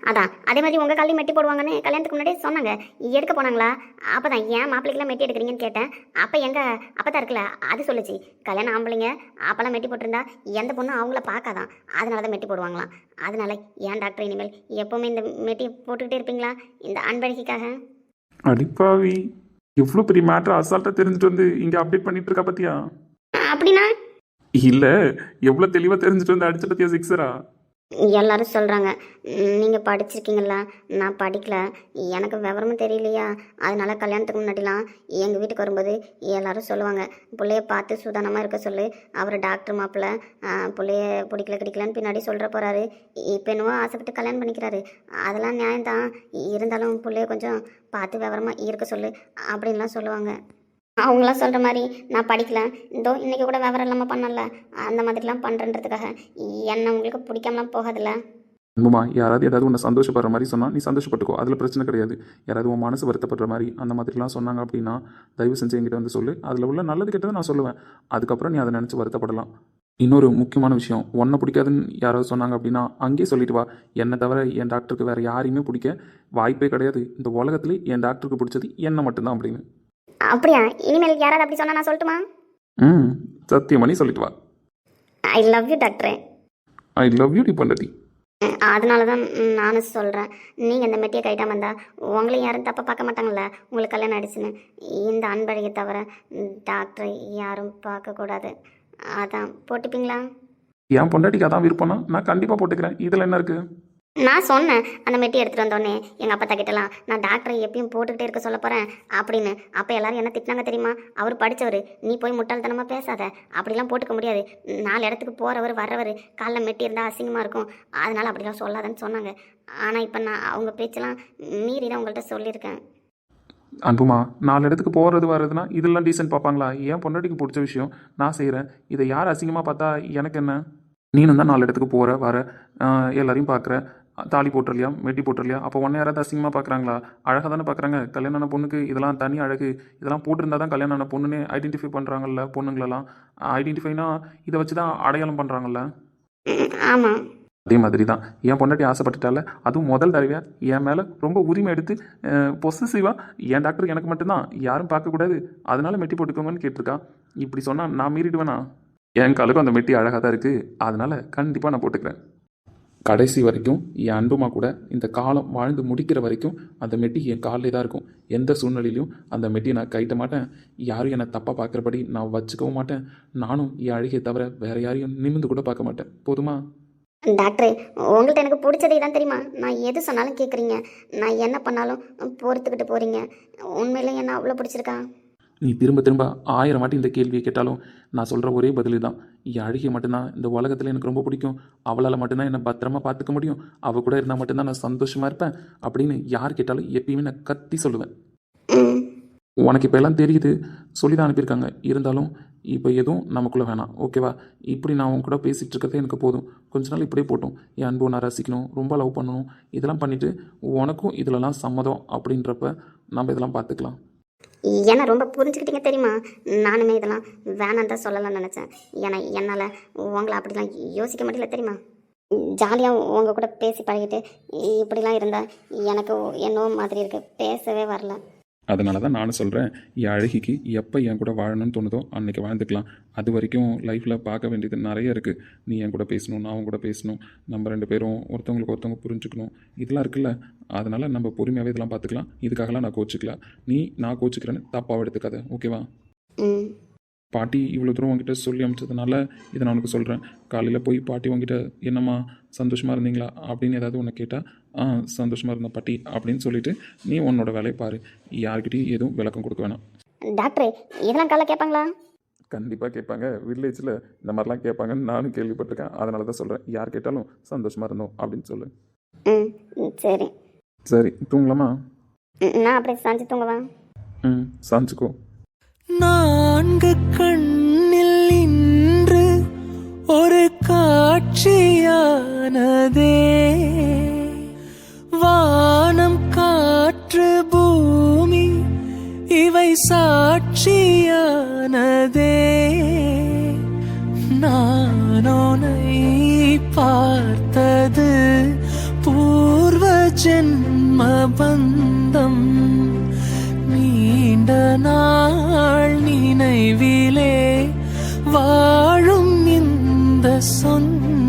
அதான் அதே மாதிரி உங்கள் காலையும் மெட்டி போடுவாங்கன்னு கல்யாணத்துக்கு முன்னாடியே சொன்னாங்க. எடுக்க போனாங்களா? அப்போ தான் ஏன் மாப்பிள்ளைக்கெல்லாம் மெட்டி எடுக்கிறீங்கன்னு கேட்டேன். அப்போ எங்கள் அப்போ தான் இருக்குல்ல, அது சொல்லுச்சு கல்யாணம் ஆம்பளைங்க அப்போல்லாம் மெட்டி போட்டிருந்தா எந்த பொண்ணும் அவங்கள பார்க்காதான், அதனால தான் மெட்டி போடுவாங்களாம். அதனால ஏன் டாக்டர் இனிமேல் எப்போவுமே இந்த மெட்டி போட்டுக்கிட்டே இருப்பீங்களா இந்த அன்பழகிக்காக? அடிப்பாவி, எவ்வளோ பெரிய மேட்ரு அசால்ட்டாக தெரிஞ்சுட்டு வந்து இங்கே அப்டேட் பண்ணிட்டு இருக்கா பத்தியா? அப்படின்னா இல்லை, எவ்வளோ தெளிவாக தெரிஞ்சுட்டு வந்து அடிச்ச பத்தியா சிக்ஸரா? எல்லாரும் சொல்கிறாங்க நீங்கள் படிச்சிருக்கீங்களா? நான் படிக்கல, எனக்கு விவரமும் தெரியலையா. அதனால கல்யாணத்துக்கு முன்னாடிலாம் எங்கள் வீட்டுக்கு வரும்போது எல்லாரும் சொல்லுவாங்க பிள்ளைய பார்த்து சுதானமாக இருக்க சொல்லு. அவர் டாக்டர் மாப்பிள்ளை பிள்ளைய பிடிக்கல கிடைக்கலன்னு பின்னாடி சொல்கிற போகிறாரு. இப்போ என்னவோ ஆசைப்பட்டு கல்யாணம் பண்ணிக்கிறாரு. அதெல்லாம் நியாயம்தான். இருந்தாலும் பிள்ளைய கொஞ்சம் பார்த்து விவரமாக இருக்க சொல்லு அப்படின்லாம் சொல்லுவாங்க. அவங்களாம் சொல்கிற மாதிரி நான் படிக்கல, இதோ இன்றைக்கி கூட விவரம் இல்லாமல் பண்ணல, அந்த மாதிரிலாம் பண்ணுறன்றதுக்காக என்ன உங்களுக்கு பிடிக்காமலாம் போகாதுல்ல. அன்புமா, யாராவது ஏதாவது உன்னை சந்தோஷப்படுற மாதிரி சொன்னால் நீ சந்தோஷப்பட்டுக்கோ, அதில் பிரச்சனை கிடையாது. யாராவது உன் மனசு வருத்தப்படுற மாதிரி அந்த மாதிரிலாம் சொன்னாங்க அப்படின்னா தயவு செஞ்சு என்கிட்ட வந்து சொல்லு. அதில் உள்ள நல்லது கெட்டதை நான் சொல்லுவேன். அதுக்கப்புறம் நீ அதை நினச்சி வருத்தப்படலாம். இன்னொரு முக்கியமான விஷயம், உன்னை பிடிக்காதுன்னு யாராவது சொன்னாங்க அப்படின்னா அங்கேயே சொல்லிட்டு வா. என்னை தவிர என் டாக்டருக்கு வேறு யாரையுமே பிடிக்க வாய்ப்பே கிடையாது. இந்த உலகத்துலேயே என் டாக்டருக்கு பிடிச்சது என்னை மட்டும்தான் அப்படின்னு. அப்படியா? இனிமேல் யாராவது அப்படி சொன்னால் நான் சொல்லட்டுமா? சத்தியமா நீ சொல்லிட்டு வா. ஐ லவ் யூ டாக்டரே. ஐ லவ் யூ டி பண்ணதி. அதனால தான் நானும் சொல்கிறேன், நீங்கள் இந்த மெட்டியை கைட்டாமல் இருந்தால் உங்களையும் யாரும் தப்பாக பார்க்க மாட்டாங்கல்ல. உங்களுக்கு கல்யாணம் ஆயிடுச்சுன்னு இந்த அன்பழகை தவிர டாக்டரை யாரும் பார்க்கக்கூடாது. அதான் போட்டுப்பீங்களா? என் பொண்டாட்டிக்கு அதான் விருப்பம்னா நான் கண்டிப்பாக போட்டுக்கிறேன். இதில் என்ன இருக்குது? நான் சொன்னேன் அந்த மெட்டி எடுத்துகிட்டு வந்தோடனே எங்கள் அப்பா கிட்டலாம் நான் டாக்டரை எப்பயும் போட்டுக்கிட்டே இருக்க சொல்ல போகிறேன் அப்படின்னு. அப்போ எல்லாரும் என்ன திட்டினாங்க தெரியுமா? அவர் படித்தவர், நீ போய் முட்டாள்தனமாக பேசாத, அப்படிலாம் போட்டுக்க முடியாது, 4 இடத்துக்கு போகிறவர் வர்றவர் காலில் மெட்டி இருந்தால் அசிங்கமாக இருக்கும், அதனால் அப்படிலாம் சொல்லாதன்னு சொன்னாங்க. ஆனால் இப்போ நான் அவங்க பேச்செல்லாம் மீறி தான் உங்கள்கிட்ட சொல்லியிருக்கேன். அன்புமா, 4 இடத்துக்கு போகிறது வர்றதுனா இதெல்லாம் டீசென்ட் பார்ப்பாங்களா? என் பொண்டாட்டிக்கு பிடிச்ச விஷயம் நான் செய்கிறேன். இதை யார் அசிங்கமாக பார்த்தா எனக்கு என்ன? நீனும் தான் 4 இடத்துக்கு போகிற வர, எல்லாரையும் பார்க்குற, தாலி போட்டுறலையா, மெட்டி போட்டுறலையா, அப்போ ஒன்று யாராவது அசிங்கமாக பார்க்குறாங்களா? அழகாக தானே பார்க்குறாங்க. கல்யாணம் ஆன பொண்ணுக்கு இதெல்லாம் தனி அழகு. இதெல்லாம் போட்டிருந்தா தான் கல்யாணம் ஆன பொண்ணுன்னு ஐடென்டிஃபை பண்ணுறாங்கல்ல பொண்ணுங்களெல்லாம். ஐடென்டிஃபைனா இதை வச்சு தான் அடையாளம் பண்ணுறாங்கல்ல. ஆமாம், அதே மாதிரி தான் என் பொண்டாட்டி ஆசைப்பட்டுட்டால, அதுவும் முதல் தடவையாக என் மேலே ரொம்ப உரிமை எடுத்து பொசசிவாக என் டாக்டர் எனக்கு மட்டும்தான் யாரும் பார்க்கக்கூடாது, அதனால மெட்டி போட்டுக்கோங்கன்னு கேட்டிருக்கா. இப்படி சொன்னால் நான் மீறிடுவேனா? என் காலுக்கும் அந்த மெட்டி அழகாக தான் இருக்குது, அதனால் கண்டிப்பாக நான் போட்டுக்கிறேன். கடைசி வரைக்கும் என் அன்புமா கூட இந்த காலம் வாழ்ந்து முடிக்கிற வரைக்கும் அந்த மெட்டி என் காலிலே தான் இருக்கும். எந்த சூழ்நிலையிலையும் அந்த மெட்டியை நான் கைட்ட மாட்டேன். யாரும் என்னை தப்பாக பார்க்குறபடி நான் வச்சுக்கவும் மாட்டேன். நானும் என் அழகியை தவிர வேறு யாரையும் நிமிர்ந்து கூட பார்க்க மாட்டேன். போதுமா? டாக்டரே, உங்கள்கிட்ட எனக்கு பிடிச்சதே தான் தெரியுமா? நான் எது சொன்னாலும் கேட்குறீங்க, நான் என்ன பண்ணாலும் பொறுத்துக்கிட்டு போகிறீங்க. உண்மையிலே என்ன அவ்வளோ பிடிச்சிருக்கா? நீ திரும்ப திரும்ப 1000 வாட்டி இந்த கேள்வியை கேட்டாலும் நான் சொல்கிற ஒரே பதில் தான், என் அழகியை மட்டும்தான் இந்த உலகத்தில் எனக்கு ரொம்ப பிடிக்கும். அவளால் மட்டும்தான் என்னை பத்திரமா பார்த்துக்க முடியும். அவள் கூட இருந்தால் மட்டும்தான் நான் சந்தோஷமாக இருப்பேன் அப்படின்னு யார் கேட்டாலும் எப்பயுமே நான் கத்தி சொல்லுவேன். உனக்கு இப்போ எல்லாம் தெரியுது, சொல்லி தான் அனுப்பியிருக்காங்க. இருந்தாலும் இப்போ எதுவும் நமக்குள்ளே வேணாம், ஓகேவா? இப்படி நான் உன் கூட பேசிகிட்டு இருக்கிறதே எனக்கு போதும். கொஞ்ச நாள் இப்படியே போட்டோம். என் அன்பு நான் ரசிக்கணும், ரொம்ப லவ் பண்ணணும், இதெல்லாம் பண்ணிவிட்டு உனக்கும் இதிலலாம் சம்மதம் அப்படின்றப்ப நம்ம இதெல்லாம் பார்த்துக்கலாம். ஏன்னா ரொம்ப புரிஞ்சுக்கிட்டீங்க தெரியுமா? நானுமே இதெல்லாம் வேணாம் தான் சொல்லலாம்னு நினச்சேன். ஏன்னா என்னால் உங்களை அப்படிலாம் யோசிக்க முடியல தெரியுமா? ஜாலியாக உங்கள் கூட பேசி பழகிட்டு இப்படிலாம் இருந்தால் எனக்கு என்னவோ மாதிரி இருக்குது, பேசவே வரல. அதனால தான் நானும் சொல்கிறேன், என் அழகிக்கு எப்போ என் கூட வாழணும்னு தோணுதோ அன்றைக்கி வாழ்ந்துக்கலாம். அது வரைக்கும் லைஃப்பில் பார்க்க வேண்டியது நிறைய இருக்குது. நீ என் கூட பேசணும், நான் அவன் கூட பேசணும், நம்ம 2 பேரும் ஒருத்தவங்களுக்கு ஒருத்தவங்க புரிஞ்சுக்கணும், இதெல்லாம் இருக்குல்ல. அதனால் நம்ம பொறுமையாகவே இதெல்லாம் பார்த்துக்கலாம். இதுக்காகலாம் நான் கோச்சிக்கல. நான் கோச்சிக்கிறேன்னு தப்பாக எடுத்துக்காத, ஓகேவா? ம் பாட்டி இவ்வளோ தூரம் உங்ககிட்ட சொல்லி அனுப்பிச்சதுனால இதை நான் உனக்கு சொல்கிறேன். காலையில் போய் பாட்டி உங்ககிட்ட என்னம்மா சந்தோஷமாக இருந்தீங்களா அப்படின்னு ஏதாவது உன்னை கேட்டால் சந்தோஷமாக இருந்த பாட்டி அப்படின்னு சொல்லிவிட்டு நீ உன்னோட வேலையை பாரு. யார்கிட்டையும் எதுவும் விளக்கம் கொடுக்க வேணாம். டாக்டரே இதெல்லாம் காலைல கேட்பாங்களா? கண்டிப்பாக கேட்பாங்க. வில்லேஜில் இந்த மாதிரிலாம் கேட்பாங்கன்னு நானும் கேள்விப்பட்டிருக்கேன். அதனால தான் சொல்கிறேன், யார் கேட்டாலும் சந்தோஷமாக இருந்தோம் அப்படின்னு சொல்லு. ம் சரி. சரி, தூங்கலாமா? நான் அப்படியே சாஞ்சு தூங்குவேன். சாஞ்சுக்கோ. 4 கண்ணில் இன்று ஒரு காட்சியானதே, வானம் காற்று பூமி இவை சாட்சியானதே, நானோனை பார்த்தது பூர்வ ஜென்ம பந்தம், நீண்ட நாள் நினைவிலே வாழும் இந்த சொந்த